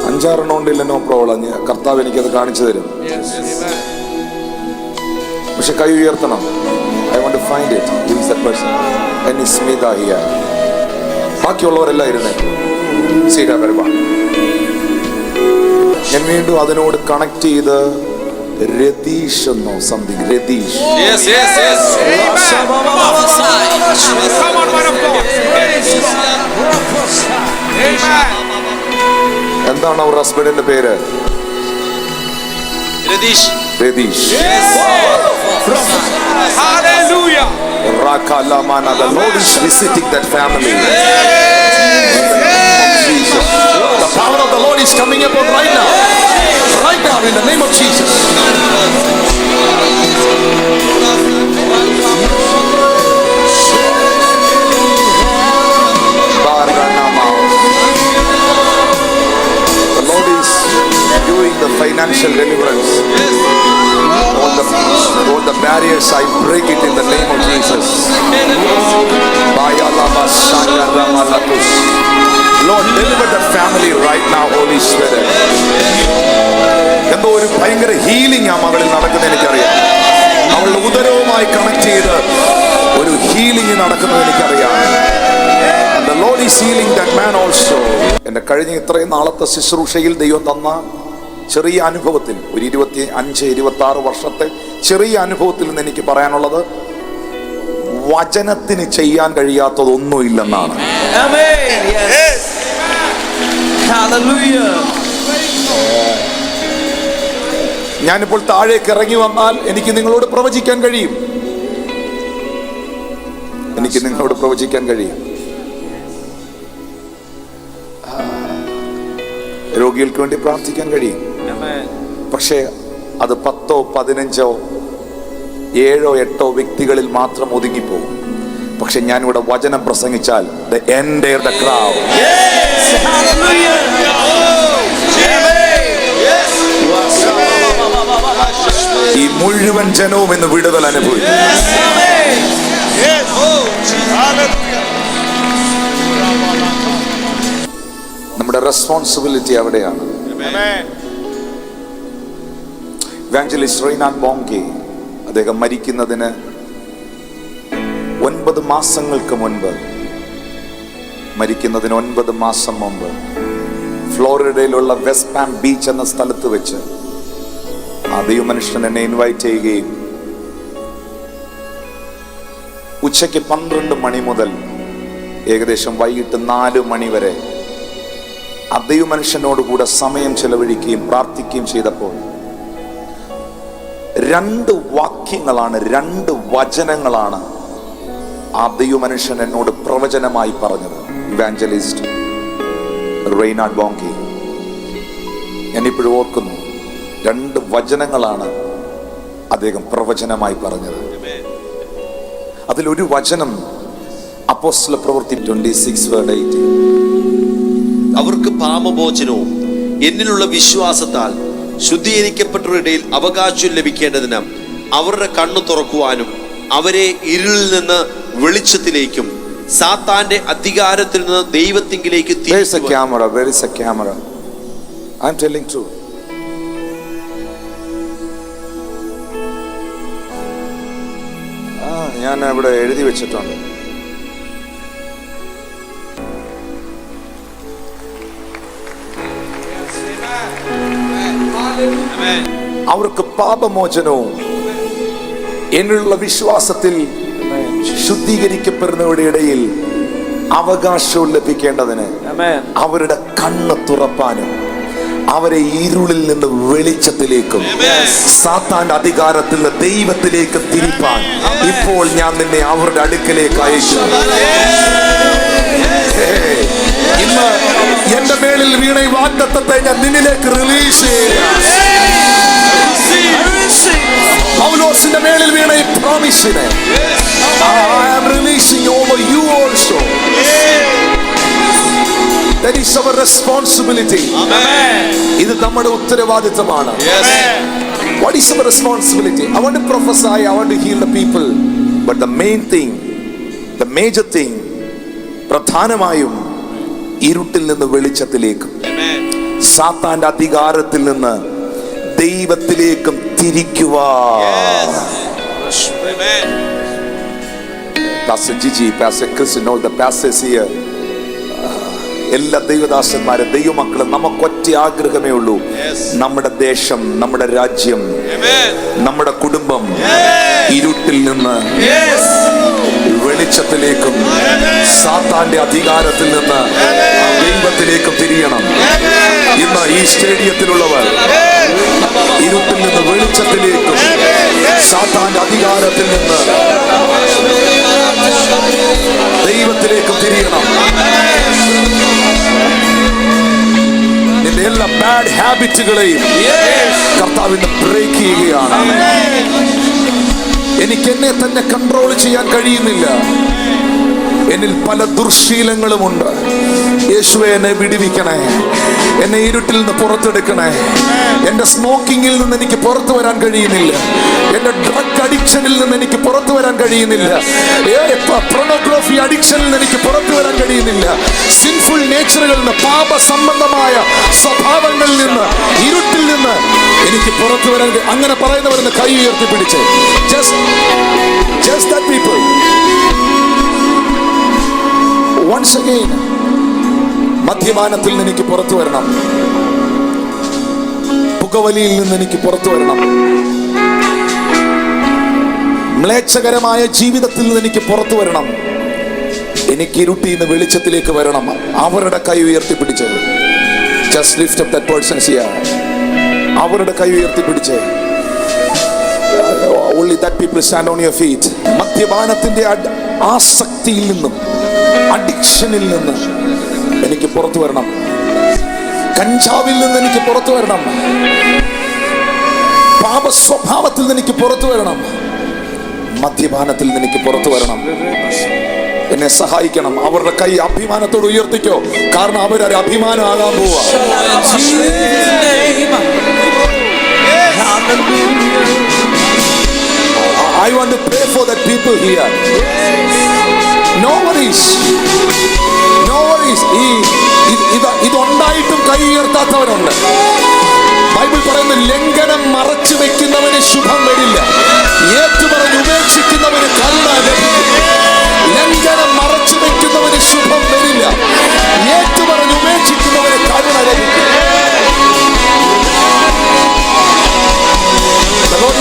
5-6 ഉണ്ടില്ല, no problem. കർത്താവ് എനിക്കത് കാണിച്ചു തരും. Yes. Amen. പക്ഷെ കൈ ഉയർത്തണം. I want to find it. Who is that person? And it's Smita here. ബാക്കിയുള്ളവരെല്ലാം ഇരുന്നേ. സീഡ വരുക. ഞാൻ വീണ്ടും അതിനോട് കണക്ട് ചെയ്ത് രതീഷ് എന്നോ something. Ratheesh. Yes. Come on, man of God. Amen. എന്താണ് അവർ ഹസ്ബൻഡിന്റെ പേര്? Ratheesh. Hallelujah. Rakalamana. The Lord is visiting that family. Jesus. The power of the Lord is coming upon right now. Right now, in the name of Jesus. The Lord is doing the financial deliverance. All the barriers, I break it in the name of Jesus. Lord, deliver the family right now, Holy Spirit. എന്തോ ഒരു ഭയങ്കര healing ആ മകളിൽ നടക്കുന്നത് എനിക്കറിയാം. അവളുടെ ഉദരവുമായി connect ചെയ്ത് ഒരു healing നടക്കുന്നത് എനിക്കറിയാം. And the Lord is healing that man also. എന്റെ കഴിഞ്ഞ ഇത്രയും നാളത്തെ ശുശ്രൂഷയിൽ ദൈവം തന്ന ചെറിയ അനുഭവത്തിൽ, ഒരു 25-26 വർഷത്തെ ചെറിയ അനുഭവത്തിൽ നിന്ന് എനിക്ക് പറയാനുള്ളത്, വചനത്തിന് ചെയ്യാൻ കഴിയാത്തതൊന്നുമില്ലെന്നാണ്. ഞാനിപ്പോൾ താഴേക്ക് ഇറങ്ങി വന്നാൽ എനിക്ക് നിങ്ങളോട് പ്രവചിക്കാൻ കഴിയും. രോഗികൾക്ക് വേണ്ടി പ്രാർത്ഥിക്കാൻ കഴിയും. പക്ഷേ അത് 10, 15, 7, 8 വ്യക്തികളിൽ മാത്രം ഒതുങ്ങിപ്പോകും. പക്ഷെ ഞാനിവിടെ വചനം പ്രസംഗിച്ചാൽ the entire the crowd. ഈ മുഴുവൻ ജനവും ഇന്ന് വിടുതൽ അനുഭവിക്കും. നമ്മുടെ റെസ്പോൺസിബിലിറ്റി അവിടെയാണ്. ഇവാഞ്ചലിസ്റ്റ് റെയ്നാഡ് ബോങ്കെ അദ്ദേഹം മരിക്കുന്നതിന് 9 മാസങ്ങൾക്ക് മുൻപ്, മരിക്കുന്നതിന് 9 മാസം മുമ്പ്, ഫ്ലോറിഡയിലുള്ള വെസ്റ്റ് പാം ബീച്ച് എന്ന സ്ഥലത്ത് വെച്ച് ആ ദൈവമനുഷ്യൻ എന്നെ ഇൻവൈറ്റ് ചെയ്യുകയും ഉച്ചയ്ക്ക് 12 മണി മുതൽ ഏകദേശം വൈകിട്ട് 4 മണി വരെ ആ ദൈവമനുഷ്യനോട് കൂടെ സമയം ചെലവഴിക്കുകയും പ്രാർത്ഥിക്കുകയും ചെയ്തപ്പോൾ 2 വാക്യങ്ങളാണ്, 2 വചനങ്ങളാണ് ആ ദൈവമനുഷ്യൻ എന്നോട് പ്രവചനമായി പറഞ്ഞത്. ഇവാഞ്ചലിസ്റ്റ് റെയ്നാർഡ് ബോങ്കി, ഞാനിപ്പോഴും ഓർക്കുന്നു. 2 വചനങ്ങളാണ് അദ്ദേഹം പ്രവചനമായി പറഞ്ഞത്. അതിലൊരു വചനം അപ്പോസ്തല പ്രവൃത്തി 26:18. അവർക്ക് പാപമോചനവും എന്നിലുള്ള വിശ്വാസത്താൽ ശുദ്ധീകരിക്കപ്പെട്ടവരുടെ ഇടയിൽ അവകാശം ലഭിക്കേണ്ടതിന് അവരുടെ കണ്ണു തുറക്കുവാനും അവരെ ഇരുളിൽ നിന്ന് വെളിച്ചത്തിലേക്കും സാത്താന്റെ അധികാരത്തിൽ നിന്ന് ദൈവത്തിങ്കിലേക്ക് ഞാൻ ഇവിടെ എഴുതി വെച്ചിട്ടുണ്ട്. അവർക്ക് പാപമോചനവും എന്നുള്ള വിശ്വാസത്തിൽ ശുദ്ധീകരിക്കപ്പെടുന്നവരുടെ ഇടയിൽ അവകാശവും ലഭിക്കേണ്ടതിന് അവരുടെ കണ്ണ് തുറപ്പാനും അവരെ ഇരുളിൽ നിന്ന് വെളിച്ചത്തിലേക്കും സാത്താന്റെ അധികാരത്തിൽ നിന്ന് ദൈവത്തിലേക്ക് തിരിപ്പാൻ ഇപ്പോൾ ഞാൻ നിന്നെ അവരുടെ അടുക്കലേക്ക് അയക്കും. ഇന്ന് എന്റെ മേളിൽ വീണ ഈ വാഗ്ദത്തത്തെ ഞാൻ നിന്നിലേക്ക് റിലീസ് ചെയ്യാം. പൗലോസിന്റെ മേളിൽ വീണ ഈ പ്രോമിസിനെ I am releasing over you also. That is our responsibility. ഇത് നമ്മുടെ ഉത്തരവാദിത്തമാണ്. What is our responsibility? I want to prophesy, I want to heal the people. But the main thing, the major thing, പ്രധാനമായും ഇരുട്ടിൽ നിന്ന് വെളിച്ചത്തിലേക്കും സാത്താന്റെ അധികാരത്തിൽ നിന്ന് ദൈവത്തിലേക്കും തിരിക്കുവാൻ. Pastor Gigi, Pastor Chris, and all the pastors here, എല്ലാ ദൈവദാസന്മാരും ദൈവമക്കളും നമുക്കൊറ്റ ആഗ്രഹമേ ഉള്ളൂ. നമ്മുടെ ദേശം, നമ്മുടെ രാജ്യം, നമ്മുടെ കുടുംബം ഇരുട്ടിൽ നിന്ന് വെളിച്ചത്തിലേക്കും സാത്താന്റെ അധികാരത്തിൽ നിന്ന് ദൈവത്തിലേക്കും തിരിയണം. ഇന്ന് ഈ സ്റ്റേഡിയത്തിലുള്ളവർ ഇരുട്ടിൽ നിന്ന് വെളിച്ചത്തിലേക്കും സാത്താന്റെ അധികാരത്തിൽ നിന്ന് ദൈവത്തിലേക്കും തിരിയണം. നിന്റെ എല്ലാ ബാഡ് ഹാബിറ്റുകളെയും കർത്താവിന് ബ്രേക്ക് ചെയ്യുകയാണ്. എനിക്ക് എന്നെ തന്നെ കൺട്രോൾ ചെയ്യാൻ കഴിയുന്നില്ല. എന്നിൽ പല ദുർശീലങ്ങളുമുണ്ട്. യേശുവേ, എന്നെ വിടുവിക്കണേ. എന്നെ ഇരുട്ടിൽ നിന്ന് പുറത്തെടുക്കണേ. എന്റെ സ്മോക്കിങ്ങിൽ നിന്ന് എനിക്ക് പുറത്തു വരാൻ കഴിയുന്നില്ല. എന്റെ ഡ്രഗ് അഡിക്ഷനിൽ നിന്ന് എനിക്ക് പുറത്തു വരാൻ കഴിയുന്നില്ല. പോർണോഗ്രാഫി അഡിക്ഷനിൽ നിന്ന് എനിക്ക് പുറത്തു വരാൻ കഴിയുന്നില്ല. സിൻഫുൾ നേച്ചറുകളിൽ നിന്ന്, പാപ സംബന്ധമായ സ്വഭാവങ്ങളിൽ നിന്ന്, ഇരുട്ടിൽ നിന്ന് എനിക്ക് പുറത്തു വരാൻ. അങ്ങനെ പറയുന്നവരെന്ന് കൈ ഉയർത്തി പിടിച്ച് just that people. Once again, മദ്യപാനത്തിൽ നിന്ന് എനിക്ക് പുറത്തു വരണം. പുകവലിയിൽ നിന്ന് എനിക്ക് പുറത്തു വരണം. മ്ലേച്ഛകരമായ ജീവിതത്തിൽ നിന്ന് എനിക്ക് പുറത്തു വരണം. എനിക്ക് ഇരുട്ടിൽ നിന്ന് വെളിച്ചത്തിലേക്ക് വരണം. അവരുടെ കൈ ഉയർത്തിപ്പിടിച്ച് just lift up that person's here. അവരുടെ കൈ ഉയർത്തിപ്പിടിച്ച് only that people stand on your feet. മദ്യപാനത്തിന്റെ ആസക്തിയിൽ നിന്നും അഡിക്ഷനിൽ നിന്ന് എനിക്ക് പുറത്തു വരണം. കഞ്ചാവിൽ നിന്ന് എനിക്ക് പുറത്തു വരണം. പാപ സ്വഭാവത്തിൽ നിന്ന് എനിക്ക് പുറത്തു വരണം. മദ്യപാനത്തിൽ നിന്ന് എനിക്ക് പുറത്തു വരണം. എന്നെ സഹായിക്കണം. അവരുടെ കൈ അഭിമാനത്തോട് ഉയർത്തിക്കോ. കാരണം അവരൊരു അഭിമാനമാകാൻ പോവാ. I want to pray for the people here. No worries. ഇതുണ്ടായിട്ടും കൈ ഉയർത്താത്തവരുണ്ട്. ബൈബിൾ പറയുന്ന ലംഘനം മറച്ചു വെക്കുന്നവന് ശുഭം വരില്ല. ഏറ്റുപറഞ്ഞ് ഉപേക്ഷിക്കുന്നവന് കരുണ ലഭിക്കും.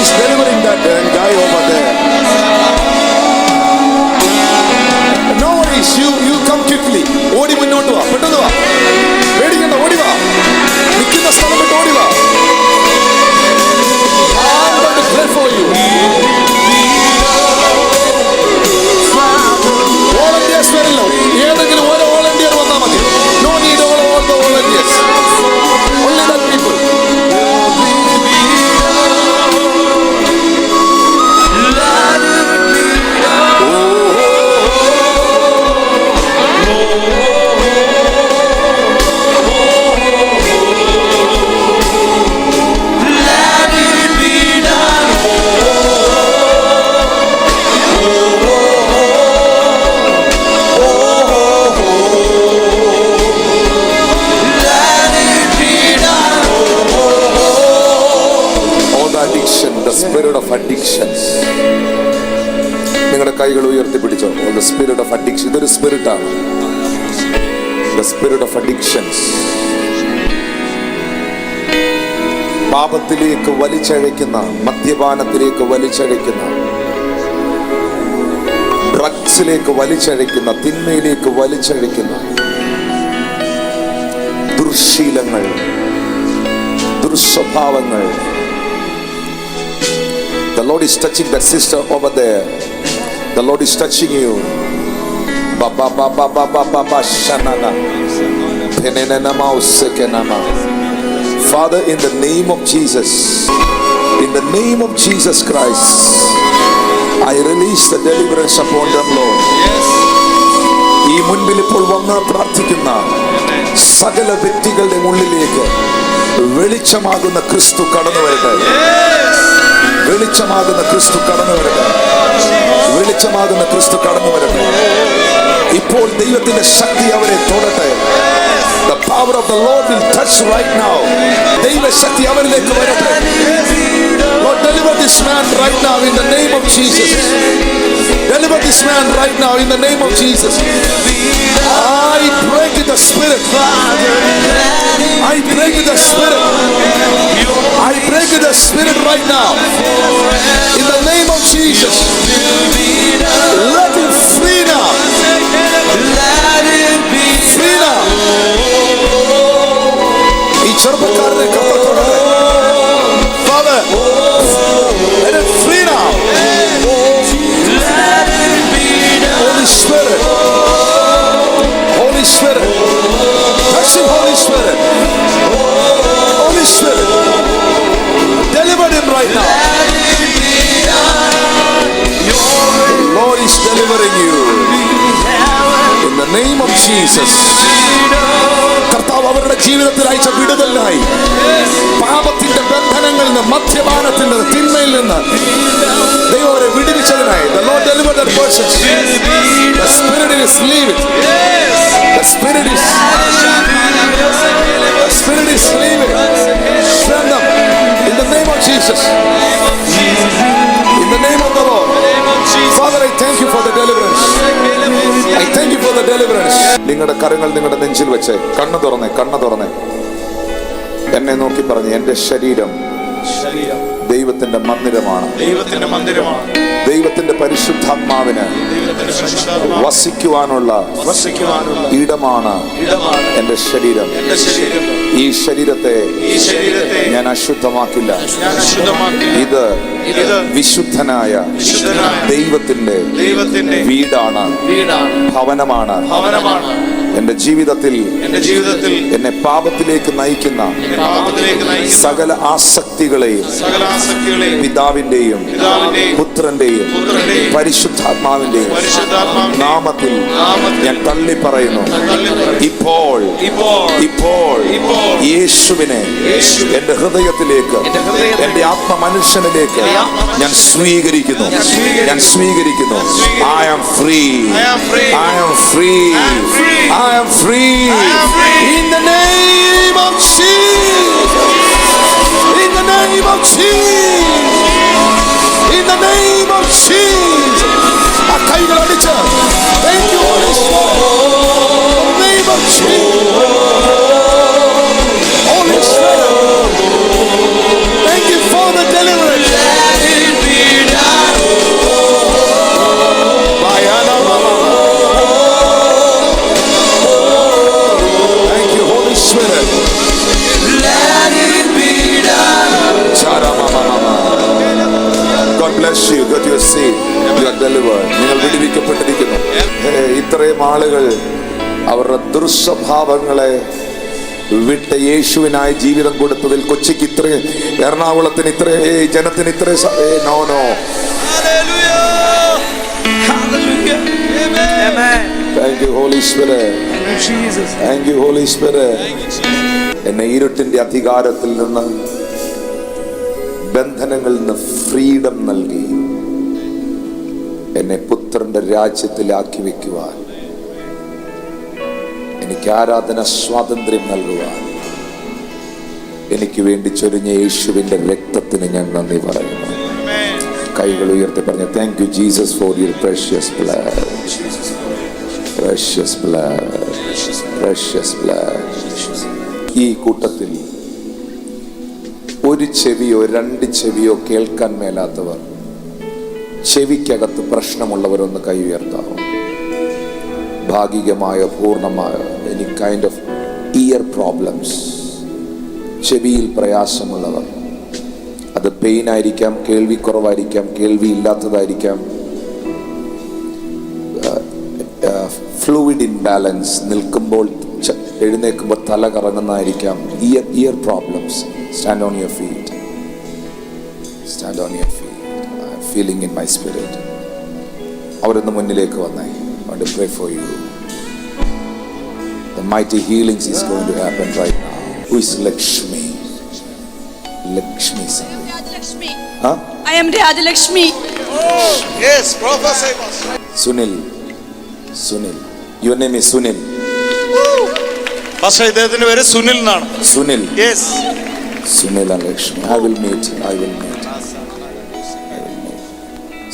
is delivering that guy over there. No worries, you come quickly. ഓടി മുന്നോട്ട് വാ, പെട്ടെന്ന് വാ, പേടിക്കണ്ട, ഓടി വാ, നിൽക്കുന്ന സ്ഥലം വിട്ട് ഓടി വാ. I'm going to pray for you. Volunteers വരില്ലോ, ഏതെങ്കിലും ഓരോ വോളണ്ടിയർ വന്നാൽ മതി. No need all the volunteers. Only that people. Spirit of addictions. നിങ്ങളുടെ കൈകൾ ഉയർത്തി പിടിച്ചോ. The spirit of addiction. ഇതൊരു സ്പിരിറ്റ് ആണ്. The spirit of addictions. പാപത്തിലേക്ക് വലിച്ചഴയ്ക്കുന്ന, മദ്യപാനത്തിലേക്ക് വലിച്ചഴയ്ക്കുന്ന, ഡ്രഗ്സിലേക്ക് വലിച്ചഴയ്ക്കുന്ന, തിന്മയിലേക്ക് വലിച്ചഴയ്ക്കുന്ന ദുർശീലങ്ങൾ, ദുർസ്വഭാവങ്ങൾ. The Lord is touching that sister over there. The Lord is touching you. Ba ba ba ba ba ba ba ba shanana. Penenana mausekenama. Father, in the name of Jesus, in the name of Jesus Christ, I release the deliverance upon them, Lord. ഈ മുൻപിൽ ഇപ്പോൾ വന്ന് പ്രാർത്ഥിക്കുന്ന സകല വ്യക്തികളുടെ ഉള്ളിലേക്ക് വെളിച്ചമാകുന്ന ക്രിസ്തു കടന്നു വരട്ടെ. വെളിച്ചമാകുന്ന ക്രിസ്തു കടന്നു വരട്ടെ. വെളിച്ചമാകുന്ന ക്രിസ്തു കടന്നു വരട്ടെ. ഇപ്പോൾ ദൈവത്തിന്റെ ശക്തി അവരെ തൊടട്ടെ. The power of the Lord will touch right now. ദൈവശക്തി അവരിലേക്ക് വരട്ടെ. Lord, deliver this man right now in the name of Jesus. Deliver this man right now in the name of Jesus. I break with the spirit. I break with the spirit. I break with the spirit right now. In the name of Jesus. Let him free now. Free now. ഈ ചെറുപ്പക്കാരനെ കർത്താവേ, Father, let him free now. Holy Spirit. Holy Spirit. Touch him, Holy Spirit. Holy Spirit. Deliver him right now. The Lord is delivering you. In the name of Jesus. കർത്താവ് അവരുടെ ജീവിതത്തിൽ അയച്ച വിടുതലിനായി, പാപത്തിന്റെ ബന്ധനങ്ങളിൽ നിന്ന്, മദ്യപാനത്തിൽ നിന്ന്, തിന്മയിൽ നിന്ന് ദൈവം അവരെ വിടുവിച്ചതിനായി. The Lord delivered that person. The spirit is leaving. The spirit is leaving. Stand up in the name of Jesus. In the name of the Lord. Father, I thank you for the deliverance. I thank you for the deliverance. നിങ്ങളുടെ കരങ്ങൾ നിങ്ങളുടെ നെഞ്ചിൽ വെച്ച് കണ്ണു തുറന്നേ. എന്നെ നോക്കി പറഞ്ഞു, എന്റെ ശരീരം ദൈവത്തിന്റെ മന്ദിരമാണ്. ദൈവത്തിന്റെ പരിശുദ്ധാത്മാവിന് വസിക്കുവാനുള്ള ഇടമാണ് എന്റെ ശരീരം. ഈ ശരീരത്തെ ഞാൻ അശുദ്ധമാക്കില്ല. ഇത് വിശുദ്ധനായ ദൈവത്തിന്റെ വീടാണ്, ഭവനമാണ്. എന്റെ ജീവിതത്തിൽ എന്നെ പാപത്തിലേക്ക് നയിക്കുന്ന സകല ആസക്തികളെയും പിതാവിന്റെയും പുത്രന്റെയും പരിശുദ്ധാത്മാവിന്റെയും നാമത്തിൽ ഞാൻ തള്ളി പറയുന്നു. ഇപ്പോൾ യേശുവിനെ എന്റെ ഹൃദയത്തിലേക്ക്, എന്റെ ആത്മമനുഷ്യനിലേക്ക് ഞാൻ സ്വീകരിക്കുന്നു. I am free. I am free. I am free. In the name of Jesus. In the name of Jesus. In the name of Jesus. ആ കൈകൾ അടിച്ച് thank you Holy Spirit. In the name of Jesus. Holy Spirit. Thank you for the deliverance. bless you. Get your seat. You are delivered. നിങ്ങൾ വിടുവിക്കപ്പെട്ടിരിക്കുന്നു. ഇത്രയും ആളുകൾ അവരുടെ ദുർസ്വഭാവങ്ങളെ വിട്ട് യേശുവിനായി ജീവിതം കൊടുത്തതിൽ കൊച്ചിക്ക് ഇത്രയും, എറണാകുളത്തിന് ഇത്രയും, ജനത്തിന് ഇത്രയും no. Thank you, Holy Spirit. Thank you, Holy Spirit. എന്നെ ഇരുട്ടിന്റെ അധികാരത്തിൽ നിന്ന്, ബന്ധനങ്ങളിൽ നിന്ന് ഫ്രീഡം നൽകി എന്നെ പുത്രന്റെ രാജ്യത്തിലാക്കി വെക്കുവാൻ, എനിക്ക് ആരാധന സ്വാതന്ത്ര്യം നൽകുവാൻ എനിക്ക് വേണ്ടി ചൊരിഞ്ഞ യേശുവിന്റെ രക്തത്തിന് ഞാൻ നന്ദി പറയുന്നു. കൈകൾ ഉയർത്തി പറഞ്ഞു, thank you Jesus for your precious blood. Precious blood. Precious blood. ഈ കൂട്ടത്തിൽ ഒരു ചെവിയോ രണ്ട് ചെവിയോ കേൾക്കാൻ മേലാത്തവർ, ചെവിക്കകത്ത് പ്രശ്നമുള്ളവരൊന്ന് കൈ ഉയർത്താവും. ഭാഗികമായ പൂർണ്ണമായ any kind of year problems, ചെവിയിൽ പ്രയാസമുള്ളവർ, അത് പെയിൻ ആയിരിക്കാം, കേൾവി കുറവായിരിക്കാം, കേൾവി ഇല്ലാത്തതായിരിക്കാം, ഫ്ലൂയിഡ് ഇൻബാലൻസ്, നിൽക്കുമ്പോൾ എഴുന്നേൽക്കുമ്പോൾ തല കറങ്ങുന്നതായിരിക്കാം, ear problems. Stand on your feet. Stand on your feet. I am feeling in my spirit. അവരൊന്ന് മുന്നിലേക്ക് വന്നേ. I want to pray for you. The mighty healings is going to happen right now. Who is Lakshmi? Lakshmi sir. Rajalakshmi. Huh? I am Rajalakshmi. Yes, prophesy. Sunil. Your name is Sunil. പക്ഷേ ഇദ്ദേഹത്തിന്റെ പേര് സുനിൽ എന്നാണ്. Sunil. Yes. Sunil and Lakshmi. I will meet.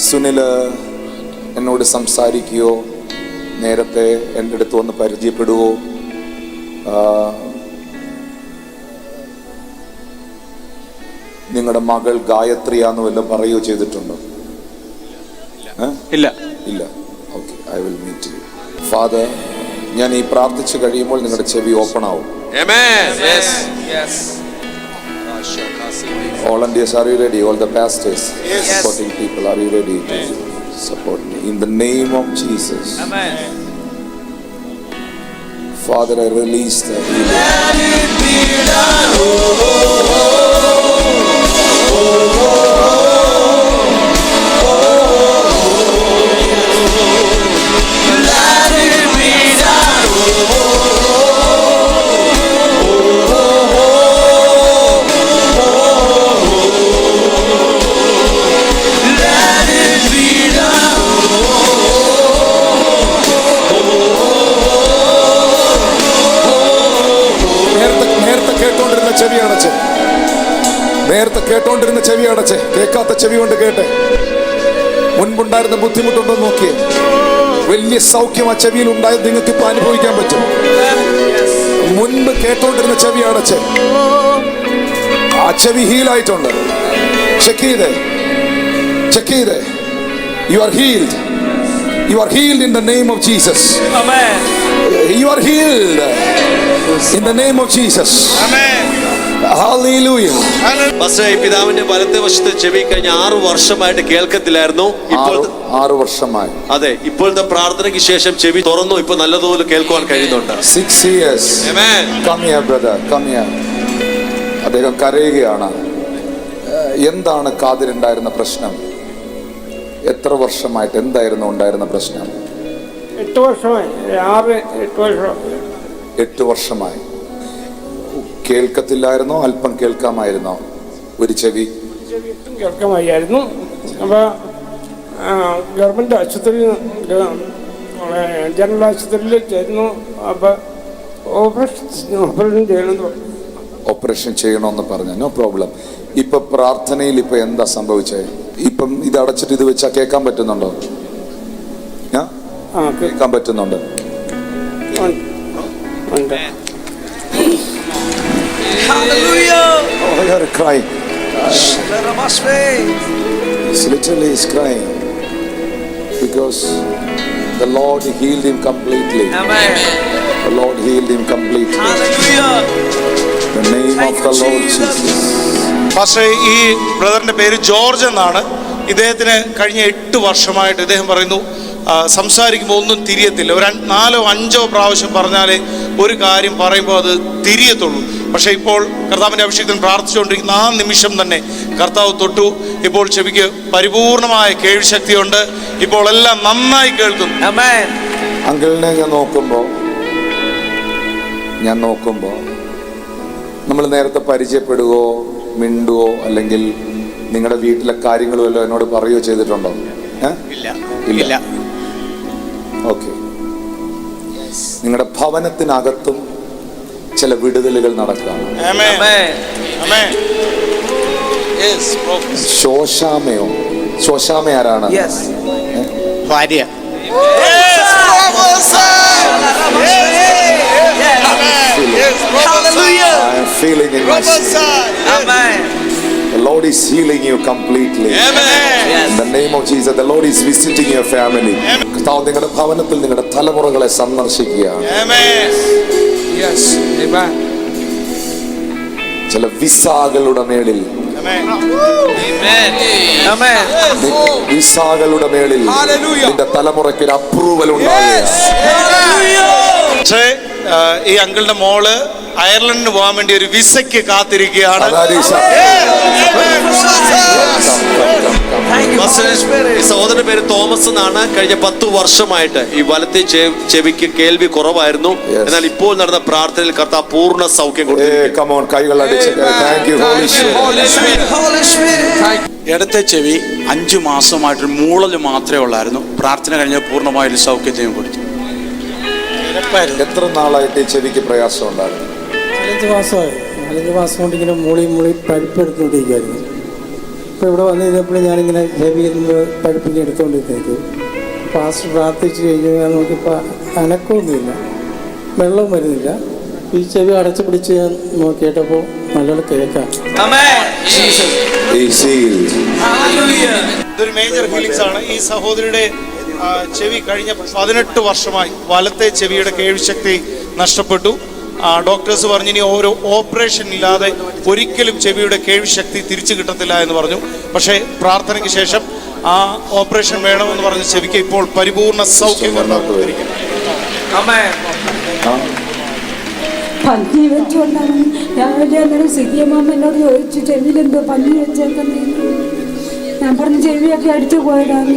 Sunil എന്നോട് സംസാരിക്കുകയോ നേരത്തെ എൻ്റെ അടുത്ത് വന്ന് പരിചയപ്പെടുവോ? നിങ്ങളുടെ മകൾ ഗായത്രിയാന്ന് വല്ലതും പറയുകയോ ചെയ്തിട്ടുണ്ടോ? ഇല്ല. Okay, I will meet you. Father, ഞാൻ ഈ പ്രാർത്ഥിച്ചു കഴിയുമ്പോൾ നിങ്ങളുടെ ചെവി ഓപ്പൺ ആവും. Yes. All Indians, are you ready? All the pastors supporting people, are you ready to support me? In the name of Jesus. Amen. Father, I release the healing. നേരത്തെ കേട്ടോണ്ടിരുന്ന ചെവി അടച്ച്, കേൾക്കാത്ത ചെവി കൊണ്ട് കേട്ടെ. മുൻപുണ്ടായിരുന്ന ബുദ്ധിമുട്ടുണ്ടോ നോക്കിയേ. വലിയ സൗഖ്യം ആ ചെവിയിൽ ഉണ്ടായത് നിങ്ങൾക്ക് ഇപ്പൊ അനുഭവിക്കാൻ പറ്റും. മുൻപ് കേട്ടോണ്ടിരുന്ന ചെവി അടച്ച്, ആ ചെവി ഹീലായിട്ടുണ്ട്. ചെക്ക് ചെയ്തേ. You are healed. You are healed in the name of Jesus. Amen. You are healed in the name of Jesus. Amen. Hallelujah. പക്ഷേ പിതാവിന്റെ വലത്തെ വശത്ത് ചെവി കഴിഞ്ഞ 6 വർഷമായിട്ട് കേൾക്കത്തില്ലായിരുന്നു. ഇപ്പോൾ 6 വർഷമായി. അതെ, ഇപ്പോഴത്തെ പ്രാർത്ഥനയ്ക്ക് ശേഷം ചെവി തുറന്നു. ഇപ്പൊ നല്ലതുപോലെ കേൾക്കുവാൻ കഴിയുന്നുണ്ട്. 6 years. Amen. Come here, brother. Come here. അദ്ദേഹം കരയുകയാണ്. എന്താണ് കാതിലുണ്ടായിരുന്ന പ്രശ്നം? എത്ര വർഷമായിട്ട് എന്തായിരുന്നു ഉണ്ടായിരുന്ന പ്രശ്നം? 8 വർഷമായി. 8 വർഷമായി. കേൾക്കത്തില്ലായിരുന്നോ? അല്പം കേൾക്കാമായിരുന്നോ? ഒരു ചെവി കേൾക്കാമായിരുന്നു. അപ്പോൾ ഗവൺമെൻറ് ആശുപത്രിയിൽ, ജനറൽ ആശുപത്രിയിൽ ചേരുന്നു. അപ്പോൾ ഓപ്പറേഷൻ ചെയ്യണമെന്ന് പറഞ്ഞു. No problem. ഇപ്പൊ പ്രാർത്ഥനയിൽ ഇപ്പൊ എന്താ സംഭവിച്ചേ? ഇപ്പം ഇത് അടച്ചിട്ട് ഇത് വെച്ചാൽ കേൾക്കാൻ പറ്റുന്നുണ്ടോ? കേൾക്കാൻ പറ്റുന്നുണ്ട്. Hallelujah. Oh, you're crying. He's literally crying because the Lord healed him completely. Amen. The Lord healed him completely. Hallelujah. The name of the Lord Jesus. പക്ഷേ ഈ ബ്രദറിന്റെ പേര് ജോർജ് എന്നാണ്. ഇദ്ദേഹത്തിന് കഴിഞ്ഞ 8 വർഷമായിട്ട് ഇദ്ദേഹം പറയുന്നു സംസാരിക്കുമ്പോൾ ഒന്നും തിരിയത്തില്ല. ഒരു 4 or 5 പ്രാവശ്യം പറഞ്ഞാലേ ഒരു കാര്യം പറയുമ്പോൾ അത് തിരിയത്തുള്ളൂ. പക്ഷേ ഇപ്പോൾ കർത്താവിൻ്റെ അഭിഷേകത്തിൽ പ്രാർത്ഥിച്ചുകൊണ്ടിരിക്കുന്ന ആ നിമിഷം തന്നെ കർത്താവ് തൊട്ടു. ഇപ്പോൾ ചെവിക്ക് പരിപൂർണമായ കേൾവി ശക്തിയുണ്ട്. ഇപ്പോൾ എല്ലാം നന്നായി കേൾക്കുന്നു. അങ്കിളിനെ ഞാൻ നോക്കുമ്പോൾ നമ്മൾ നേരത്തെ പരിചയപ്പെടുകയോ മിണ്ടുവോ അല്ലെങ്കിൽ നിങ്ങളുടെ വീട്ടിലെ കാര്യങ്ങളും വല്ലതും എന്നോട് പറയുകയോ ചെയ്തിട്ടുണ്ടോ? ഇല്ല. ഓക്കെ. നിങ്ങളുടെ ഭവനത്തിനകത്തും ചില വിടുതലുകൾ നടക്കുകയാണ്. ശോശാമ ആരാണ്? ഭാര്യ. I'm feeling in my The Lord is healing you completely. In the name of Jesus, the Lord is visiting your family. കർത്താവ് നിങ്ങളുടെ ഭവനത്തിൽ നിങ്ങളുടെ തലമുറകളെ സന്ദർശിക്കുകയാണ്. ചില വിസാകളുടെ മേളിൽ വിസാകളുടെ മേളിൽ നിന്റെ തലമുറയ്ക്ക് ഒരു അപ്രൂവൽ ഉണ്ടാകുക. പക്ഷേ ഈ അങ്കിളിന്റെ മോള് അയർലൻഡിന് പോകാൻ വേണ്ടി ഒരു വിസയ്ക്ക് കാത്തിരിക്കുകയാണ്. ഈ സഹോദരന്റെ പേര് തോമസ് എന്നാണ്. കഴിഞ്ഞ 10 വർഷമായിട്ട് ഈ വലത്തെ ചെവിക്ക് കേൾവി കുറവായിരുന്നു. എന്നാൽ ഇപ്പോൾ നടന്ന പ്രാർത്ഥനയിൽ കർത്താവ് പൂർണ്ണ സൗഖ്യം കൊടുത്തു. ഇടത്തെ ചെവി 5 മാസമായിട്ട് മൂളൽ മാത്രമേ ഉള്ളായിരുന്നു. പ്രാർത്ഥന കഴിഞ്ഞ പൂർണ്ണമായൊരു സൗഖ്യത്തെയും കൊടുത്തു. എത്ര നാളായിട്ട് ഈ ചെവിക്ക് പ്രയാസം ഉണ്ടായിരുന്നു? 4 മാസം കൊണ്ട് ഇങ്ങനെ മൂളി പഴുപ്പെടുത്തുകൊണ്ടിരിക്കുമായിരുന്നു. ഇപ്പോൾ ഇവിടെ വന്നു കഴിഞ്ഞപ്പോൾ ഞാനിങ്ങനെ ചെവി പഴുപ്പിങ്ങനെ എടുത്തുകൊണ്ടിരുന്നത്. പാസ്റ്റർ പ്രാർത്ഥിച്ച് കഴിഞ്ഞ് ഞാൻ നോക്കിയപ്പോൾ അനക്കമൊന്നുമില്ല, വെള്ളവും വരുന്നില്ല. ഈ ചെവി അടച്ചു പിടിച്ച് ഞാൻ നോക്കിയിട്ടപ്പോൾ നല്ലോണം കേൾക്കാം. ഇതൊരു മേജർ ഫീലിങ്സ് ആണ്. ഈ സഹോദരിയുടെ ചെവി കഴിഞ്ഞ 18 വർഷമായി വലത്തെ ചെവിയുടെ കേൾവിശക്തി നഷ്ടപ്പെട്ടു. ഡോക്ടേഴ്സ് പറഞ്ഞു ഇനി ഓരോ ഓപ്പറേഷൻ ഇല്ലാതെ ഒരിക്കലും ചെവിയുടെ കേൾവിശക്തി തിരിച്ചു കിട്ടത്തില്ല എന്ന് പറഞ്ഞു. പക്ഷേ പ്രാർത്ഥനയ്ക്ക് ശേഷം ആ ഓപ്പറേഷൻ വേണമെന്ന് പറഞ്ഞ് ചെവിക്ക് ഇപ്പോൾ പരിപൂർണ സൗഖ്യം പഞ്ഞി വെച്ചുകൊണ്ടാണ് രാവിലെ അന്നേരം സിദ്ധിയമ്മ എന്നോട് ചോദിച്ചു ചെവിയിലെന്തോ പഞ്ഞി വെച്ചേക്കുന്നേ. ഞാൻ പറഞ്ഞു ചെവിയൊക്കെ അടിച്ചു പോയതാണ്.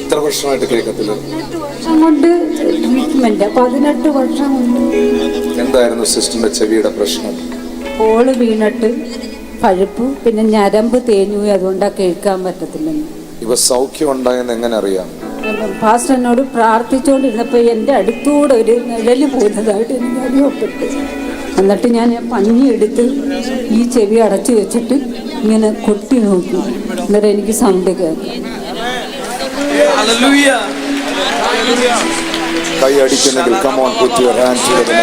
എത്ര വർഷമായിട്ട് കേൾക്കത്തില്ല? 18 വർഷം കൊണ്ട് ട്രീറ്റ്മെന്റ്. 18 വർഷം കൊണ്ട്. എന്തായിരുന്നു സിസ്റ്ററിന്റെ ചെവിയുടെ പ്രശ്നം? ഓള് വീണിട്ട് പഴുപ്പ്, പിന്നെ ഞരമ്പ് തേഞ്ഞു, അതുകൊണ്ടാ കേൾക്കാൻ പറ്റത്തില്ലെന്ന്. ഇവ സൗഖ്യം ഉണ്ടായെന്ന് എങ്ങനെ അറിയാം? പാസ്റ്റർ എന്നോട് പ്രാർത്ഥിച്ചുകൊണ്ടിരുന്നപ്പോൾ എൻ്റെ അടുത്തൂടെ ഒരു നിഴല് പോകുന്നതായിട്ട് എനിക്ക് അനുഭവപ്പെട്ടു. എന്നിട്ട് ഞാൻ പഞ്ഞി എടുത്ത് ഈ ചെവി അടച്ചു വെച്ചിട്ട് ഇങ്ങനെ കൊട്ടി നോക്കി. എന്നിട്ട് എനിക്ക് സൗണ്ട് കേൾക്കാം. കൈ അടിക്കുന്നെങ്കിൽ come on, put your hand to the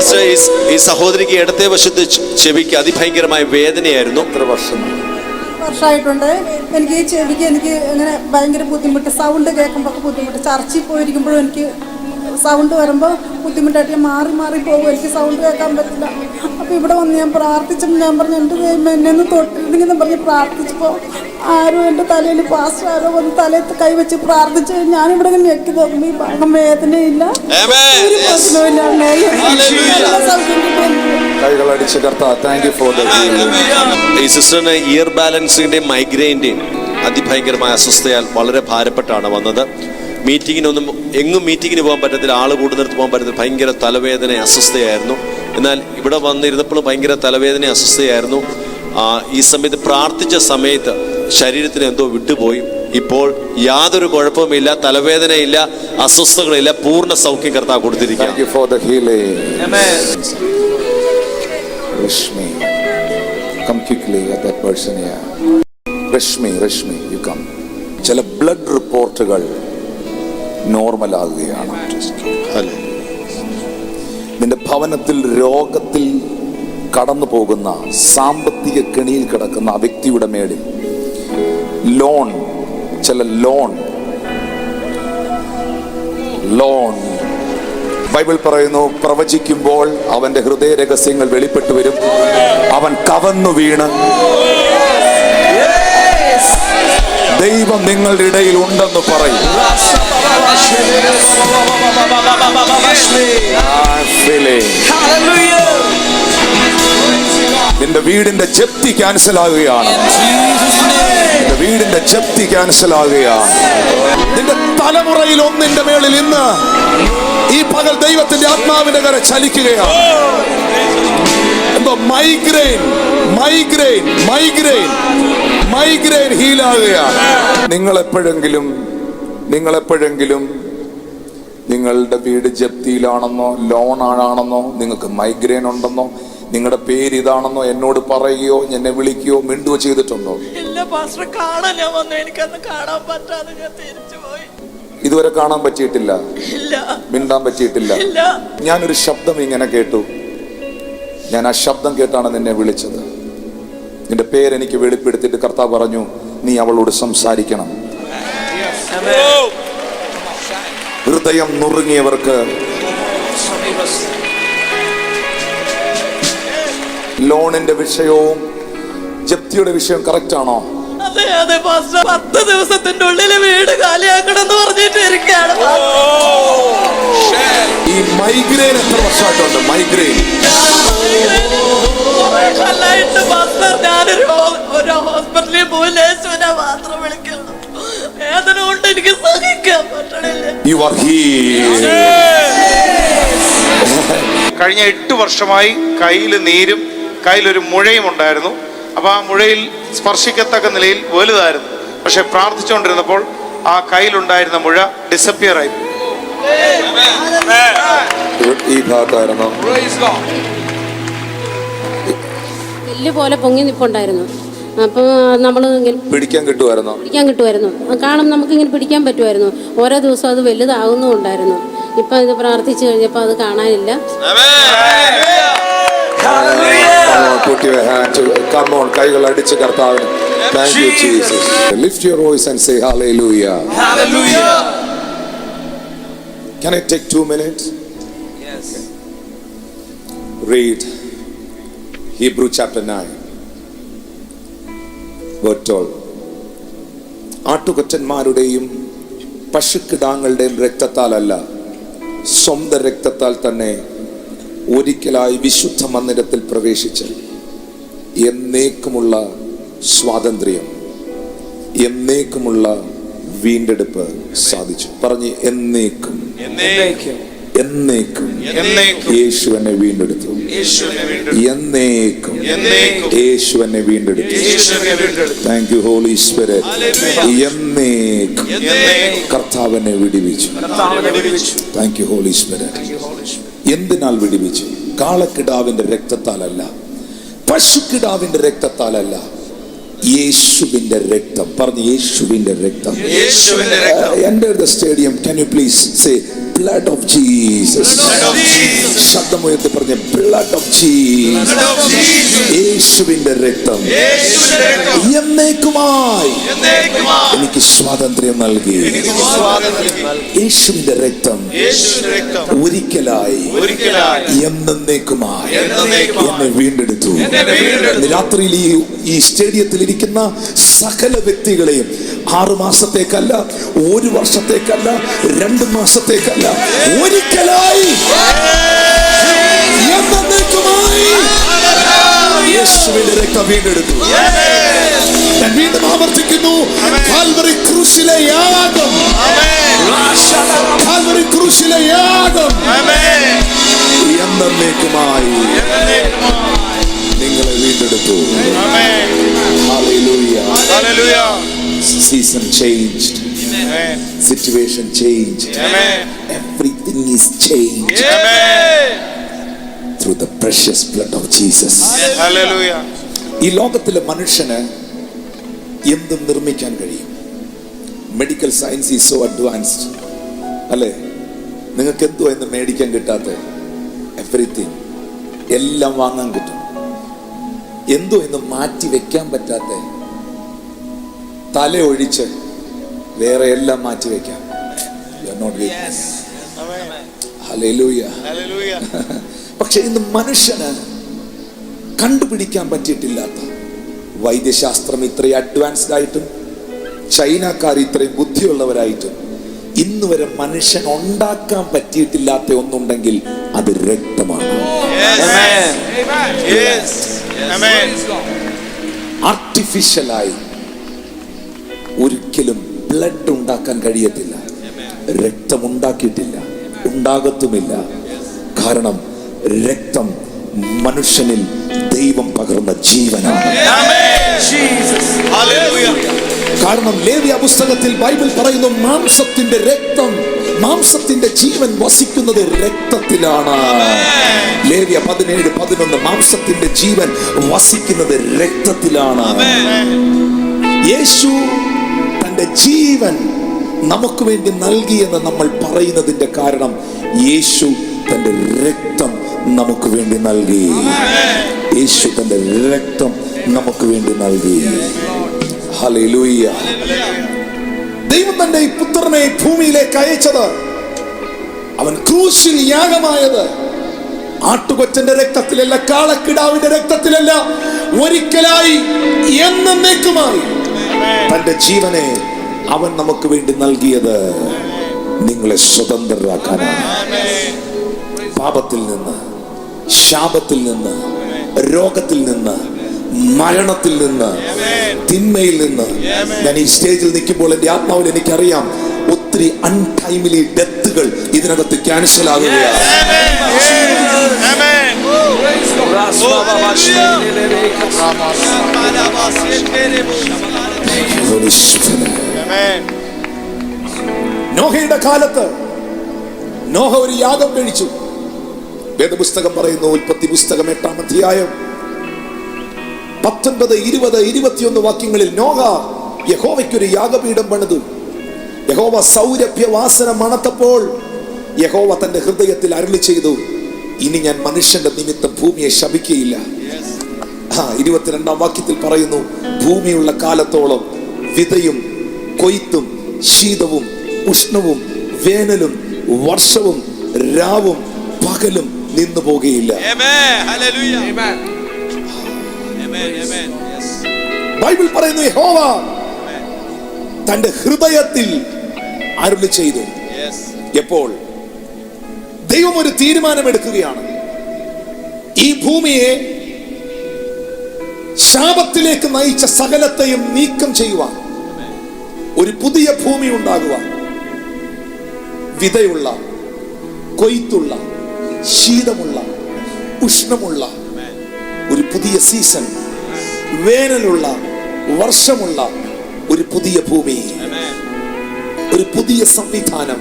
place. ഈ സഹോദരിക്ക് ഇടത്തെ വശത്ത് ചെവിക്ക് അതിഭയങ്കരമായ വേദനയായിരുന്നു. എത്ര വർഷമായിട്ടുണ്ട്. എനിക്ക് ഈ ചെവിക്ക് അങ്ങനെ ഭയങ്കര ബുദ്ധിമുട്ട്, സൗണ്ട് കേൾക്കുമ്പോൾ ബുദ്ധിമുട്ട്. ചർച്ചിൽ പോയിരിക്കുമ്പോഴും എനിക്ക് സൗണ്ട് വരുമ്പോൾ ബുദ്ധിമുട്ടായിട്ട് മാറി പോകും. എനിക്ക് സൗണ്ട് കേൾക്കാൻ പറ്റില്ല. അപ്പോൾ ഇവിടെ വന്ന് ഞാൻ പ്രാർത്ഥിച്ചപ്പോൾ ഞാൻ പറഞ്ഞു എൻ്റെ എന്നെ ഒന്ന് തൊട്ടിരുന്നെന്ന് പറഞ്ഞ് പ്രാർത്ഥിച്ചപ്പോൾ ആരും എൻ്റെ തലയിൽ പാസ്റ്റർ ആരോ വന്ന് തലയിൽ കൈവച്ച് പ്രാർത്ഥിച്ച് ഞാനിവിടെ ഇങ്ങനെ ഞെക്കി നോക്കുമ്പോൾ ഈ ഭാഗം വേദനയില്ല, ഒരു പ്രശ്നമില്ല. ഈ സിസ്റ്ററിന് ഇയർ ബാലൻസിന്റെയും മൈഗ്രെയിന്റെയും അതിഭയങ്കരമായ അസ്വസ്ഥയാൽ വളരെ ഭാരപ്പെട്ടാണ് വന്നത്. എങ്ങും മീറ്റിങ്ങിന് പോകാൻ പറ്റത്തില്ല, ആൾ കൂടുന്നിടത്ത് പോകാൻ പറ്റത്തില്ല. ഭയങ്കര തലവേദന, അസ്വസ്ഥയായിരുന്നു. എന്നാൽ ഇവിടെ വന്നിരുന്നപ്പോഴും ഭയങ്കര തലവേദന, അസ്വസ്ഥയായിരുന്നു. ഈ സമയത്ത് പ്രാർത്ഥിച്ച സമയത്ത് ശരീരത്തിന് എന്തോ വിട്ടുപോയി. ഇപ്പോൾ യാതൊരു കുഴപ്പമില്ല, തലവേദനയില്ല, അസ്വസ്ഥതകളില്ല, പൂർണ്ണ സൗഖ്യം കർത്താവ് കൊടുത്തിരിക്കുകയാണ്. ചില ബ്ലഡ് റിപ്പോർട്ടുകൾ നോർമൽ ആകുകയാണ്. നിന്റെ ഭവനത്തിൽ രോഗത്തിൽ കടന്നു പോകുന്ന, സാമ്പത്തിക കെണിയിൽ കിടക്കുന്ന ആ വ്യക്തിയുടെ മേളിൽ ചില ലോൺ ബൈബിൾ പറയുന്നു, പ്രവചിക്കുമ്പോൾ അവന്റെ ഹൃദയ രഹസ്യങ്ങൾ വെളിപ്പെട്ടു വരും. അവൻ കവന്നു വീണ് ദൈവം നിങ്ങളുടെ ഇടയിൽ ഉണ്ടെന്ന് പറയും. നിന്റെ വീടിന്റെ ജപ്തി ക്യാൻസൽ ആകുകയാണ്. നിന്റെ വീടിന്റെ ജപ്തി ക്യാൻസൽ ആകുകയാണ്. നിന്റെ തലമുറയിൽ ഒന്നിന്റെ മേളിൽ ഇന്ന് ഈ പകൽ ദൈവത്തിന്റെ ആത്മാവിന്റെ കര ചലിക്കുകയാണ്. എന്തോ മൈഗ്രെയിൻ മൈഗ്രെയിൻ മൈഗ്രെയിൻ മൈഗ്രെയിൻ ഹീലാകുകയാണ്. നിങ്ങളെപ്പോഴെങ്കിലും നിങ്ങളുടെ വീട് ജപ്തിയിലാണെന്നോ ലോൺ ആണെന്നോ നിങ്ങൾക്ക് മൈഗ്രെയിൻ ഉണ്ടെന്നോ നിങ്ങളുടെ പേര് ഇതാണെന്നോ എന്നോട് പറയുകയോ എന്നെ വിളിക്കുകയോ മിണ്ടുകയോ ചെയ്തിട്ടുണ്ടോ? ഇല്ല പാസ്റ്റർ, കാണാൻ ഞാൻ വന്നു, എനിക്കന്ന് കാണാൻ പറ്റാതെ ഞാൻ തിരിച്ചു പോയി. ഇതുവരെ കാണാൻ പറ്റിയിട്ടില്ല, ഇല്ല മിണ്ടാൻ പറ്റിയിട്ടില്ല. ഞാനൊരു ശബ്ദം ഇങ്ങനെ കേട്ടു. ഞാൻ ആ ശബ്ദം കേട്ടാണ് നിന്നെ വിളിച്ചത്. നിന്റെ പേരെനിക്ക് വെളിപ്പെടുത്തിയിട്ട് കർത്താവ് പറഞ്ഞു, നീ അവളോട് സംസാരിക്കണം. ഹൃദയം നുറുങ്ങിയവർക്ക് ലോണിന്റെ വിഷയവും ജപ്തിയുടെ വിഷയവും കറക്റ്റ് ആണോ? അതെ അതെ പാസ്റ്റർ, 10 ദിവസത്തിന്റെ ഉള്ളിൽ വീട് കാലിയാക്കണമെന്ന് പറഞ്ഞിട്ട് ഇരിക്കുകയാണ്. ഈ മൈഗ്രെയിൻ എത്ര വർഷമായിട്ടുണ്ട്? മൈഗ്രെയിൻ പാസ്റ്റർ, ഞാനൊരു ഹോസ്പിറ്റലിൽ പോയി യേശുവിനെ മാത്രം വിളിക്കുന്നു. വേദന കൊണ്ട് എനിക്ക് സഹിക്കാൻ പറ്റണില്ല. You are healed. കഴിഞ്ഞ 8 വർഷമായി കയ്യിൽ നീരും കയ്യിലൊരു മുഴയും ഉണ്ടായിരുന്നു. അപ്പോൾ ആ മുഴയിൽ സ്പർശിക്കത്തക്ക നിലയിൽ വലുതായിരുന്നു. പക്ഷെ പ്രാർത്ഥിച്ചുകൊണ്ടിരുന്നപ്പോൾ ആ കയ്യിലുണ്ടായിരുന്ന മുഴ ഡിസപ്പിയർ ആയി. ഈ ഭാഗത്തായിരുന്നു എല്ല് പോലെ പൊങ്ങി നിൽപ്പുണ്ടായിരുന്നു. അപ്പോൾ നമ്മൾ ഇങ്ങനെ പിടിക്കാൻ കിട്ടുമായിരുന്നു. കാണും, നമുക്കിങ്ങനെ പിടിക്കാൻ പറ്റുമായിരുന്നു. ഓരോ ദിവസവും അത് വലുതാകുന്നുണ്ടായിരുന്നു. ഇപ്പം ഇത് പ്രാർത്ഥിച്ചു കഴിഞ്ഞപ്പോൾ അത് കാണാനില്ല. കൈകൾ അടിച്ച് കർത്താവിന് thank you Jesus. Lift your voice and say hallelujah. Can I take 2 minutes? Yes. Read Hebrew chapter 9 verse 12. ആട്ടുകൊറ്റന്മാരുടെയും പശുക്കിടാങ്ങളുടെയും രക്തത്താലല്ല, സ്വന്തം രക്തത്താൽ തന്നെ ഒരിക്കലായി വിശുദ്ധ മന്ദിരത്തിൽ പ്രവേശിച്ച് എന്നേക്കുമുള്ള സ്വാതന്ത്ര്യം, എന്നേക്കുമുള്ള വീണ്ടെടുപ്പ് സാധിച്ചു. പറഞ്ഞ് എന്നേക്കും എന്നേക്കും യേശു എന്നെ വീണ്ടെടുത്തു. എന്നേക്കും യേശു എന്നെ വീണ്ടെടുത്തു. Thank you holy Spirit. എന്നേക്കും കർത്താവ് എന്നെ വിടുവിച്ചു. Thank you holy Spirit. എന്തിനാൽ വിടുവിച്ചു? കാളക്കിടാവിന്റെ രക്തത്താലല്ല, പശുക്കിടാവിന്റെ രക്തത്താലല്ല, യേശുവിന്റെ രക്തം. പറഞ്ഞു യേശുവിന്റെ രക്തം. Enter the stadium. Can you please say blood of Jesus? ശബ്ദമുയർത്തി പറഞ്ഞ blood of Jesus. യേശുവിന്റെ രക്തം എന്നേക്കുമായി എനിക്ക് സ്വാതന്ത്ര്യം നൽകി. യേശുവിന്റെ രക്തം ഒരിക്കലായി എന്നേക്കുമായി എന്നെ വീണ്ടെടുത്തു. രാത്രിയിൽ ഈ സ്റ്റേഡിയത്തിൽ ഇരിക്കുന്ന സകല വ്യക്തികളെയും 6 മാസത്തേക്കല്ല, 1 വർഷത്തേക്കല്ല, 2 മാസത്തേക്കല്ല, ഒരിക്കലായി എന്നേക്കുമായി യേശുവിന്റെ രക്തം വീണ്ടെടുത്തു. ഞാൻ വീണ്ടും ആവർത്തിക്കുന്നു, കാൽവറി ക്രൂശിലെ യാഗം, കാൽവറി ക്രൂശിലെ യാഗം എന്നേക്കുമായി നിങ്ങളെ വീണ്ടെടുത്തു. Hallelujah. Hallelujah. Season changed. Amen. Situation changed. Amen. Everything is changed. Amen. Through the precious blood of Jesus. Hallelujah. ഈ ലോകത്തിലെ മനുഷ്യന് എന്തും നിർമ്മിക്കാൻ കഴിയും. Medical science is so advanced അല്ലേ? നിങ്ങൾക്ക് എന്തോ എന്ന് മേടിക്കാൻ കിട്ടാത്ത എവറിത്തിങ് എല്ലാം വാങ്ങാൻ കിട്ടും. എന്തോ എന്ന് മാറ്റി വെക്കാൻ പറ്റാത്ത, തല ഒഴിച്ച് വേറെ എല്ലാം മാറ്റി വെക്കാം. പക്ഷെ ഇന്ന് മനുഷ്യന് കണ്ടുപിടിക്കാൻ പറ്റിയിട്ടില്ലാത്ത, വൈദ്യശാസ്ത്രം ഇത്രയും അഡ്വാൻസ്ഡ് ആയിട്ടും ചൈനക്കാർ ഇത്രയും ബുദ്ധിയുള്ളവരായിട്ടും ഇന്ന് വരെ മനുഷ്യൻ ഉണ്ടാക്കാൻ പറ്റിയിട്ടില്ലാത്ത ഒന്നുണ്ടെങ്കിൽ അത് രക്തമാണ്. ആർട്ടിഫിഷ്യലായി ഒരിക്കലും ബ്ലഡ് ഉണ്ടാക്കാൻ കഴിയത്തില്ല. രക്തം ഉണ്ടാക്കിയിട്ടില്ല, ഉണ്ടാകത്തുമില്ല. കാരണം രക്തം മനുഷ്യനിൽ ദൈവം പകർന്ന ജീവനാണ്. കാരണം ലേവ്യ പുസ്തകത്തിൽ ബൈബിൾ പറയുന്നു, മാംസത്തിന്റെ രക്തം, മാംസത്തിന്റെ ജീവൻ വസിക്കുന്നത് രക്തത്തിലാണ്. ലേവ്യ 17:11 മാംസത്തിന്റെ ജീവൻ വസിക്കുന്നത് രക്തത്തിലാണ്. യേശു തന്റെ ജീവൻ നമുക്ക് വേണ്ടി നൽകിയെന്ന് നമ്മൾ പറയുന്നതിന്റെ കാരണം യേശു തന്റെ രക്തം നമുക്ക് വേണ്ടി നൽകി. യേശു തന്റെ രക്തം നമുക്ക് വേണ്ടി നൽകി. ഹല്ലേലൂയ. ദൈവം തന്റെ ഈ പുത്രനെ ഭൂമിയിലേക്ക് അയച്ചത്, അവൻ ക്രൂശിൽ യാഗമായത് ആട്ടുകൊറ്റന്റെ രക്തത്തിലല്ല, കാളക്കിടാവിന്റെ രക്തത്തിലല്ല, ഒരിക്കലായി എന്നേക്കുമായി തന്റെ ജീവനെ അവൻ നമുക്ക് വേണ്ടി നൽകിയത് നിങ്ങളെ സ്വതന്ത്രരാക്കാനാണ്. പാപത്തിൽ നിന്ന്, ശാപത്തിൽ നിന്ന്, രോഗത്തിൽ നിന്ന്, മരണത്തിൽ നിന്ന്, തിന്മയിൽ നിന്ന്. ഞാൻ ഈ സ്റ്റേജിൽ നിൽക്കുമ്പോൾ എന്റെ ആത്മാവിൽ എനിക്കറിയാം ഒത്തിരി അൺടൈംലി ഡെത്തുകൾ ഇതിനകത്ത് ക്യാൻസൽ ആകുകയാണ്. നോഹയുടെ കാലത്ത് നോഹ ഒരു യാഗം കഴിച്ചു. വേദപുസ്തകം പറയുന്നു, ഉൽപ്പത്തി പുസ്തകം 8-ാം അധ്യായം 19, 20, 21 വാക്യങ്ങളിൽ നോഹ യഹോവയ്ക്കൊരു യാഗപീഠം പണിതു. യഹോവ സൗരഭ്യവാസന മണത്തപ്പോൾ യഹോവ തന്റെ ഹൃദയത്തിൽ അരുളി ചെയ്തു, ഇനി ഞാൻ മനുഷ്യന്റെ നിമിത്തം ഭൂമിയെ ശപിക്കുകയില്ല. 22-ാം വാക്യത്തിൽ പറയുന്നു, ഭൂമിയുള്ള കാലത്തോളം വിതയും കൊയ്ത്തും ശീതവും ഉഷ്ണവും വേനലും വർഷവും രാവും പകലും നിന്നു പോകുകയില്ല. ബൈബിൾ പറയുന്നു, യഹോവ തന്റെ ഹൃദയത്തിൽ അരുളി ചെയ്തു. എപ്പോൾ ദൈവം ഒരു തീരുമാനമെടുക്കുകയാണ്, ഈ ഭൂമിയെ ശാപത്തിലേക്ക് നയിച്ച സകലത്തെയും നീക്കം ചെയ്യുവാൻ, ഒരു പുതിയ ഭൂമി ഉണ്ടാകുവാൻ, വിതയുള്ള കൊയ്ത്തുള്ള ശീതമുള്ള ഉഷ്ണമുള്ള ഒരു പുതിയ സീസൺ, വേനലുള്ള വർഷമുള്ള ഒരു പുതിയ ഭൂമി, ഒരു പുതിയ സംവിധാനം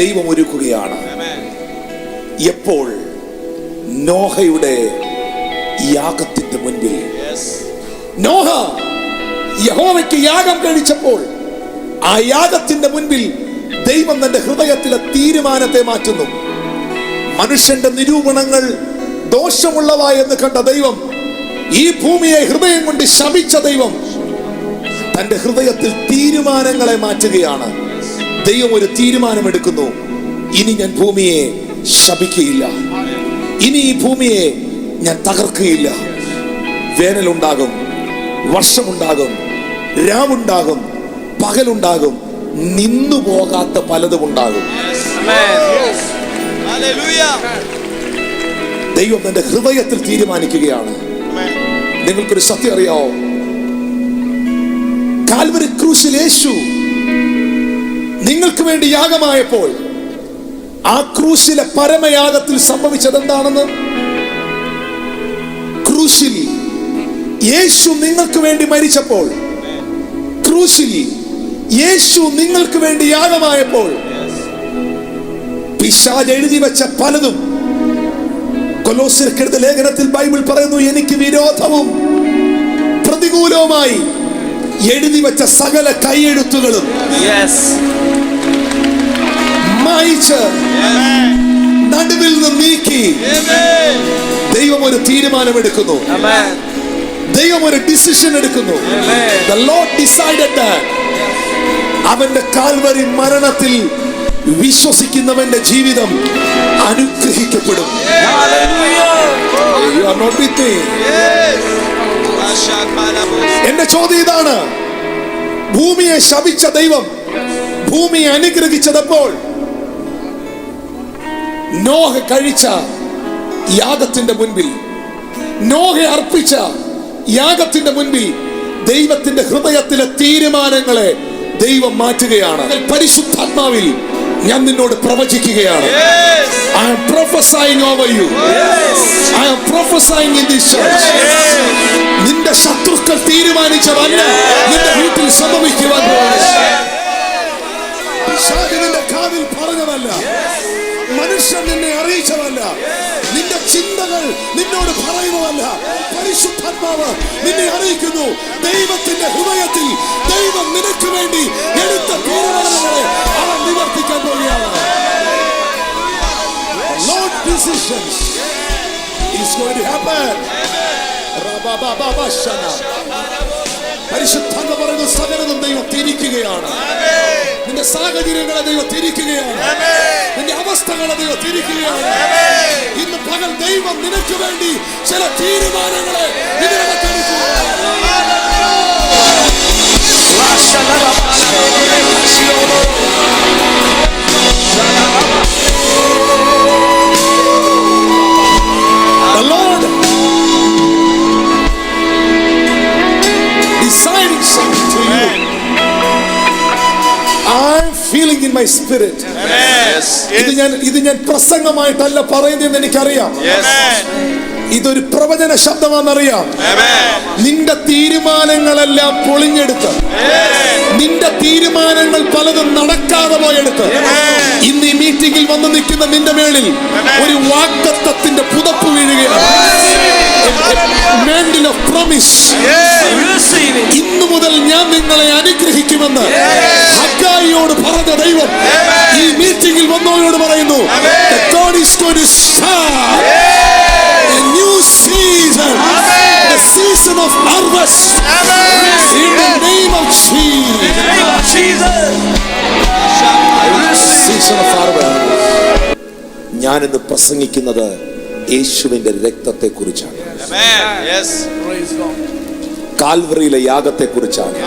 ദൈവം ഒരുക്കുകയാണ്. എപ്പോൾ നോഹയുടെ യാഗത്തിന്റെ മുൻപിൽ, നോഹ യഹോവയ്ക്ക് യാഗം കഴിച്ചപ്പോൾ ആ യാഗത്തിന്റെ മുൻപിൽ ദൈവം തന്റെ ഹൃദയത്തിലെ തീരുമാനത്തെ മാറ്റുന്നു. മനുഷ്യന്റെ നിരൂപണങ്ങൾ ദോഷമുള്ളവ എന്ന് കണ്ട ദൈവം, ഈ ഭൂമിയെ ഹൃദയം കൊണ്ട് ശപിച്ച ദൈവം തന്റെ ഹൃദയത്തിൽ തീരുമാനങ്ങളെ മാറ്റുകയാണ്. ദൈവം ഒരു തീരുമാനമെടുക്കുന്നു, ഇനി ഞാൻ ഭൂമിയെ ശപിക്കുകയില്ല, ഇനി ഈ ഭൂമിയെ ഞാൻ തകർക്കുകയില്ല. വേനലുണ്ടാകും, വർഷമുണ്ടാകും, രാവുണ്ടാകും, പകലുണ്ടാകും, നിന്നു പോകാത്ത പലതും ഉണ്ടാകും. ദൈവം തന്റെ ഹൃദയത്തിൽ തീരുമാനിക്കുകയാണ്. നിങ്ങൾക്കൊരു സത്യം അറിയാവോ? കാൽവരി ക്രൂശിൽ യേശു നിങ്ങൾക്ക് വേണ്ടി യാഗമായപ്പോൾ ആ ക്രൂശിലെ പരമയാഗത്തിൽ സംഭവിച്ചത് എന്താണെന്ന്, ക്രൂശിൽ യേശു നിങ്ങൾക്ക് വേണ്ടി മരിച്ചപ്പോൾ, ക്രൂശിൽ യേശു നിങ്ങൾക്ക് വേണ്ടി യാഗമായപ്പോൾ, പിശാച് എഴുതി വെച്ച പലതും, കൊലോസ്യർക്കെഴുതിയ ലേഖനത്തിൽ ബൈബിൾ പറയുന്നു, എനിക്ക് വിരോധവും പ്രതികൂലവുമായി എഴുതി വെച്ച സകല കൈയെഴുത്തുകളും മായിച്ച് നടുവിൽ നിന്ന് നീക്കി ദൈവം ഒരു തീരുമാനമെടുക്കുന്നു. ദൈവം ഒരു ഡിസിഷൻ എടുക്കുന്നു. The Lord decided that അവന്റെ കാൽവരി മരണത്തിൽ വിശ്വസിക്കുന്നവന്റെ ജീവിതം അനുഗ്രഹിക്കപ്പെടും. You are not with me. എന്റെ ചോദ്യം ഇതാണ്, ഭൂമിയെ ശപിച്ച ദൈവം ഭൂമിയെ അനുഗ്രഹിച്ചതപ്പോൾ നോഹ കഴിച്ച യാഗത്തിന്റെ മുൻപിൽ, നോഹ അർപ്പിച്ച യാഗത്തിന്റെ മുൻപിൽ ദൈവത്തിന്റെ ഹൃദയത്തിലെ തീരുമാനങ്ങളെ ദൈവം മാറ്റുകയാണ്. പരിശുദ്ധാത്മാവിൽ ഞാൻ നിന്നോട് പ്രവചിക്കുകയാണ്. I am prophesying over you. I am prophesying in this church. നിന്റെ ശത്രുക്കൾ തീരുമാനിച്ചതല്ല നിന്റെ വീട്ടിൽ സംഭവിക്കുവാൻ പോകുന്നത്. പിശാച് നിന്റെ കാതിൽ പറഞ്ഞതല്ല, മനുഷ്യൻ നിന്നെ അറിയിച്ചതല്ല, നിന്റെ ചിന്തകൾ നിന്നോട് പറയുന്നതല്ല. പരിശുദ്ധാത്മാവ് നിന്നെ അറിയിക്കുന്നു. ദൈവത്തിന്റെ ഹൃദയത്തിൽ ദൈവം നിനക്ക് വേണ്ടി എടുത്ത തീരുമാനങ്ങളെ അവൻ നിവർത്തിക്കാൻ പോവുകയാണ്. Lord decisions is going to happen. പരിശുദ്ധാത്മ പറയുന്നു, സകലതും ദൈവം തിരിക്കുകയാണ്. നിന്റെ സാഹചര്യങ്ങളെ ദൈവം തിരിക്കുകയാണ്. നിന്റെ അവസ്ഥകളെ ദൈവം തിരിക്കുകയാണ്. ഇന്ന് പകൽ ദൈവം നിനക്ക് വേണ്ടി ചില തീരുമാനങ്ങളെ ഇതിനകത്ത് എടുക്കുകയാണ്. The Lord deciding something to you. I'm feeling in my spirit. ഇത് ഞാൻ പ്രസംഗമായിട്ടല്ല പറയുന്നതെന്ന് എനിക്കറിയാം. ഇതൊരു പ്രവചന ശബ്ദമാണെന്നറിയാം. നിന്റെ തീരുമാനങ്ങളെല്ലാം പൊളിഞ്ഞെടുത്ത്, നിന്റെ തീരുമാനങ്ങൾ പലതും നടക്കാതെ പോയെടുത്ത്, ഇന്ന് ഈ മീറ്റിംഗിൽ വന്ന് നിൽക്കുന്ന നിന്റെ മേളിൽ ഒരു വാഗ്ദത്തത്തിന്റെ പുതപ്പ് വീഴുകയാണ്. Mantle of promise. ഇന്നു മുതൽ ഞാൻ നിങ്ങളെ അനുഗ്രഹിക്കുമെന്ന് ഹഗ്ഗായിയോട് പറഞ്ഞ ദൈവം ഈ മീറ്റിംഗിൽ വന്നവരോട് പറയുന്നു, God is going to start a new season, the season of harvest. In the name of Jesus. Season of harvest. ഞാൻ ഇന്ന് പ്രസംഗിക്കുന്നത് യേശുവിന്റെ രക്തത്തെ കുറിച്ചാണ്. കാൽവറിയിലെ യാഗത്തെ കുറിച്ചാണ്.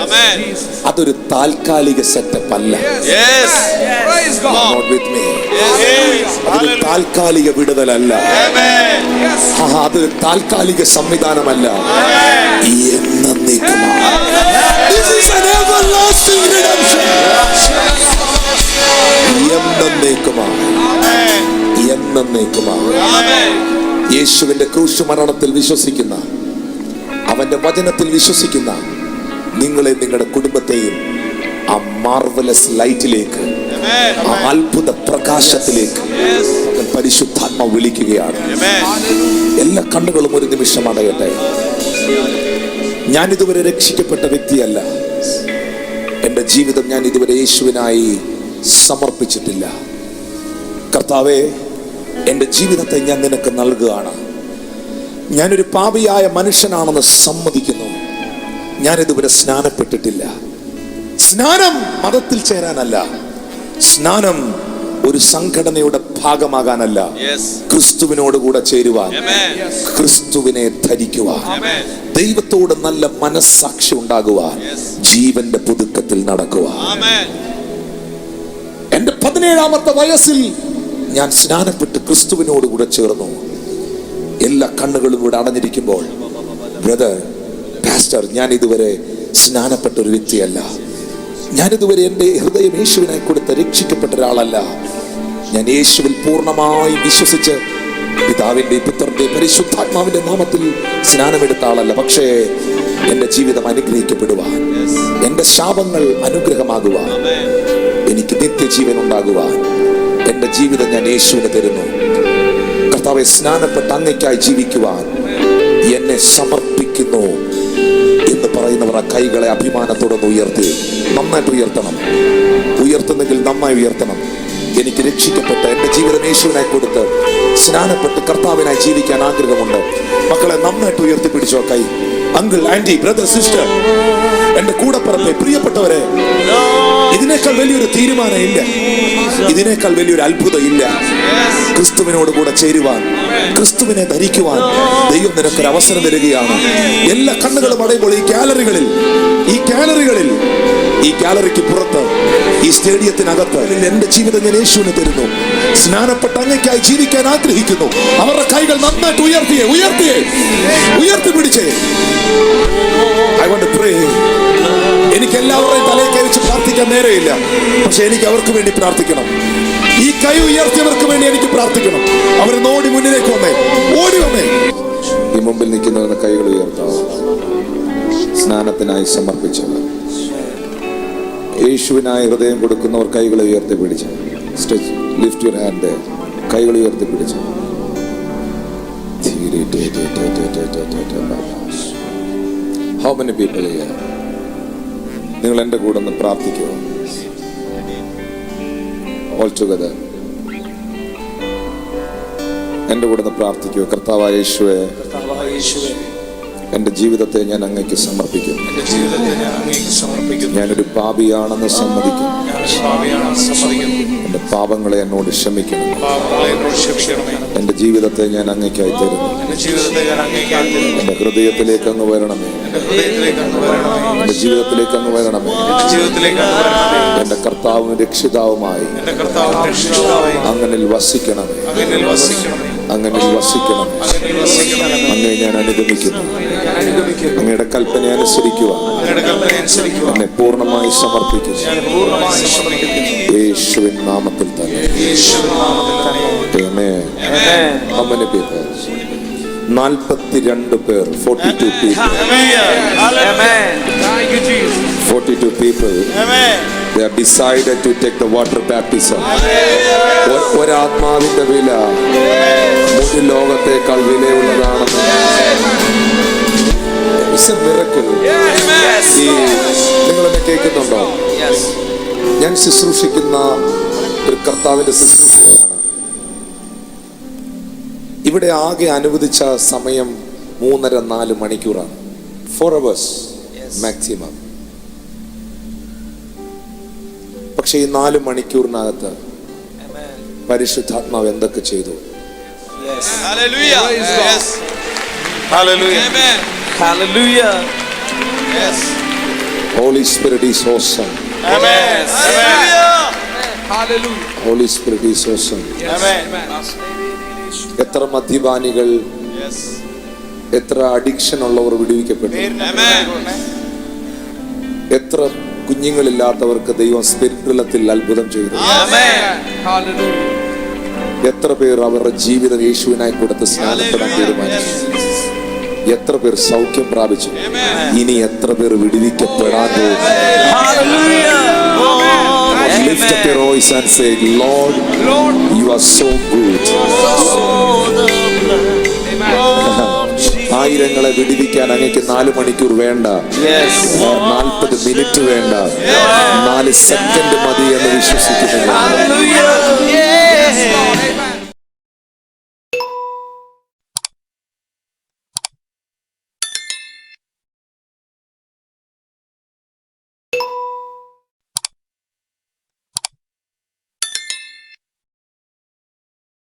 അതൊരു താൽക്കാലിക സെറ്റപ്പ് അല്ല. അതൊരു താൽക്കാലിക വിടുതലല്ല. അതൊരു താൽക്കാലിക സംവിധാനമല്ല. യേശുവിന്റെ ക്രൂശ് മരണത്തിൽ വിശ്വസിക്കുന്ന, അവന്റെ വചനത്തിൽ വിശ്വസിക്കുന്ന നിങ്ങളെ, നിങ്ങളുടെ കുടുംബത്തെയും ആ മാർവലസ് ലൈറ്റിലേക്ക്, ആ അത്ഭുത പ്രകാശത്തിലേക്ക് പരിശുദ്ധാത്മാവ് വിളിക്കുകയാണ്. എല്ലാ കണ്ണുകളും ഒരു നിമിഷം അടയട്ടെ. ഞാൻ ഇതുവരെ രക്ഷിക്കപ്പെട്ട വ്യക്തിയല്ല. എൻ്റെ ജീവിതം ഞാൻ ഇതുവരെ യേശുവിനായി സമർപ്പിച്ചിട്ടില്ല. കർത്താവേ, എൻ്റെ ജീവിതത്തെ ഞാൻ നിനക്ക് നൽകുകയാണ്. ഞാനൊരു പാപിയായ മനുഷ്യനാണെന്ന് സമ്മതിക്കുന്നു. ഞാനിതുവരെ സ്നാനപ്പെട്ടിട്ടില്ല. സ്നാനം മതത്തിൽ ചേരാനല്ല, സ്നാനം ഒരു സംഘടനയുടെ ഭാഗമാകാനല്ല, ക്രിസ്തുവിനോട് കൂടെ ചേരുവാൻ, ക്രിസ്തുവിനെ ധരിക്കുവാൻ, ദൈവത്തോട് നല്ല മനസ്സാക്ഷി ഉണ്ടാകുവാൻ, ജീവന്റെ പുതുക്കത്തിൽ നടക്കുവാൻ. എന്റെ 17ാമത്തെ വയസ്സിൽ ഞാൻ സ്നാനപ്പെട്ട് ക്രിസ്തുവിനോട് കൂടെ ചേർന്നു. എല്ലാ കണ്ണുകളും ഇവിടെ അടഞ്ഞിരിക്കുമ്പോൾ, ബ്രദർ, പാസ്റ്റർ, ഞാൻ ഇതുവരെ സ്നാനപ്പെട്ട ഒരു വ്യക്തിയല്ല. ഞാനിതുവരെ എൻ്റെ ഹൃദയം യേശുവിനായി കൊടുത്ത് രക്ഷിക്കപ്പെട്ട ഒരാളല്ല. ഞാൻ യേശുവിൽ പൂർണ്ണമായി വിശ്വസിച്ച് പിതാവിൻ്റെയും പുത്രൻ്റെയും പരിശുദ്ധാത്മാവിൻ്റെ നാമത്തിൽ സ്നാനമെടുത്ത ആളല്ല. പക്ഷേ എൻ്റെ ജീവിതം അനുഗ്രഹിക്കപ്പെടുവാൻ, എൻ്റെ ശാപങ്ങൾ അനുഗ്രഹമാകുവാൻ, എനിക്ക് നിത്യജീവൻ ഉണ്ടാകുവാൻ എൻ്റെ ജീവിതം ഞാൻ യേശുവിന് തരുന്നു. കർത്താവെ, സ്നാനപ്പെട്ട് അങ്ങയ്ക്കായി ജീവിക്കുവാൻ എന്നെ സമർപ്പിക്കുന്നു എന്ന് പറയുന്നവർ ആ കൈകളെ അഭിമാനത്തോടെ ഉയർത്തി, നന്നായിട്ട് ഉയർത്തണം. ഉയർത്തുന്നെങ്കിൽ നന്നായി ഉയർത്തണം. എനിക്ക് രക്ഷിക്കപ്പെട്ട് എൻ്റെ ജീവിതം യേശുവിനായി കൊടുത്ത് സ്നാനപ്പെട്ട് കർത്താവിനായി ജീവിക്കാൻ ആഗ്രഹമുണ്ട്. മക്കളെ, നന്നായിട്ട് ഉയർത്തിപ്പിടിച്ചോ കൈ. അങ്കിൾ, ആന്റി, ബ്രദർ, സിസ്റ്റർ, എൻ്റെ കൂടപ്പിറപ്പെ, പ്രിയപ്പെട്ടവരെ, ഇതിനേക്കാൾ വലിയൊരു തീരുമാനം ഇല്ല, ഇതിനേക്കാൾ വലിയൊരു അത്ഭുതം ഇല്ല. ക്രിസ്തുവിനോട് കൂടെ ചേരുവാൻ, ക്രിസ്തുവിനെ ധരിക്കുവാൻ ദൈവം നിനക്കൊരു അവസരം തരികയാണ്. എല്ലാ കണ്ണുകളും അടയുമ്പോൾ ഈ ഗാലറികളിൽ ഈ ഗാലറിക്ക് പുറത്ത്, ഈ സ്റ്റേഡിയത്തിനകത്ത് എന്റെ ജീവിതം ഞാൻ യേശുവിന് തരുന്നു. സ്നാനപ്പെട്ട അങ്ങയ്ക്കായി ജീവിക്കാൻ ആഗ്രഹിക്കുന്നു. അവരുടെ കൈകൾ നന്നായിട്ട് ഉയർത്തി പിടിച്ചേ. I want to pray. എനിക്ക് എല്ലാവരെയും തലയിൽ കൈവച്ച് പ്രാർത്ഥിക്കാൻ നേരെയില്ല, പക്ഷെ എനിക്ക് അവർക്ക് വേണ്ടി പ്രാർത്ഥിക്കണം. ഈ കൈ ഉയർത്തിയവർക്ക് വേണ്ടി എനിക്ക് പ്രാർത്ഥിക്കണം. അവരെ ഓടി മുന്നിലേക്ക് വന്നേ, ഓടി വന്നേ. ഈ മുമ്പിൽ നിൽക്കുന്നവരുടെ കൈകൾ ഉയർത്താവും. സ്നാനത്തിനായി സമർപ്പിച്ചവർ, യേശുവിനായി ഹൃദയം കൊടുക്കുന്നവർ കൈകൾ ഉയർത്തി പിടിച്ചു. Lift your hand. കൈകൾ ഉയർത്തി പിടിച്ചു. How many people here? നിങ്ങൾ എൻ്റെ കൂടെ ഒന്ന് പ്രാർത്ഥിക്കുക. All together. എൻ്റെ കൂടെ ഒന്ന് പ്രാർത്ഥിക്കുക. കർത്താവായ യേശുവേ, എൻ്റെ ജീവിതത്തെ ഞാൻ അങ്ങേക്ക് സമർപ്പിക്കും. ഞാനൊരു പാപിയാണെന്ന് സമ്മതിക്കും. എൻ്റെ പാപങ്ങളെ എന്നോട് ക്ഷമിക്കണം. എൻ്റെ ജീവിതത്തെ ഞാൻ അങ്ങേക്കായി തരുന്നു. എൻ്റെ ഹൃദയത്തിലേക്ക് അങ്ങ് വരണമേ. എൻ്റെ ജീവിതത്തിലേക്ക് അങ്ങ് വരണമേ. എൻ്റെ കർത്താവും രക്ഷിതാവുമായി അങ്ങനിൽ വസിക്കണമേ. അങ്ങനിൽ വസിക്കണം. അങ്ങയെ ഞാൻ അനുഗമിക്കുന്നു. അങ്ങയുടെ കൽപ്പന അനുസരിക്കുക. എന്നെ പൂർണ്ണമായി സമർപ്പിക്കുന്നു. യേശുവിൻ നാമത്തിൽ തന്നെ. Amen. How many people? 42 പേർ. 42 people. 42 people. They have decided to take the water baptism. ഒരാത്മാവിന്റെ വില മുഴു ലോകത്തേക്കാൾ വിലയുള്ളതാണെന്ന്. നിങ്ങളെന്നെ കേൾക്കുന്നുണ്ടോ? ഞാൻ ശുശ്രൂഷിക്കുന്ന ഒരു കർത്താവിന്റെ ശുശ്രൂഷയാണ്. ഇവിടെ ആകെ അനുവദിച്ച സമയം 3.5-4 മണിക്കൂറാണ്. 4 hours മാക്സിമം. പക്ഷെ ഈ 4 മണിക്കൂറിനകത്ത് പരിശുദ്ധാത്മാവ് എന്തൊക്കെ ചെയ്തു? Hallelujah. Yes. Hallelujah. Amen. Hallelujah. Yes. Holy Spirit is awesome. Amen. Hallelujah. Holy Spirit is awesome. Amen. എത്ര മദ്യപാനികൾ, എത്ര അഡിക്ഷൻ ഉള്ളവർ വിടുവിക്കപ്പെട്ടു. എത്ര കുഞ്ഞുങ്ങളില്ലാത്തവർക്ക് ദൈവം സ്പിരിറ്റുലത്തിൽ അത്ഭുതം ചെയ്തു. എത്ര പേർ അവരുടെ ജീവിതം യേശുവിനായി കൊടുത്ത് സ്നാനപ്പെടാൻ തീരുമാനിച്ചു. എത്ര പേർ സൗഖ്യം പ്രാപിച്ചു. ഇനി എത്ര പേർ വിടുവിക്കപ്പെടാൻ പോകുന്നു. Lift up your voice and say, Lord, you are so good. ആയിരങ്ങളെ വിടുവിക്കാൻ അങ്ങേക്ക് 4 മണിക്കൂർ വേണ്ട, 40 മിനിറ്റ് വേണ്ട, 4 സെക്കൻഡ് മതി എന്ന് വിശ്വസിക്കുന്നു.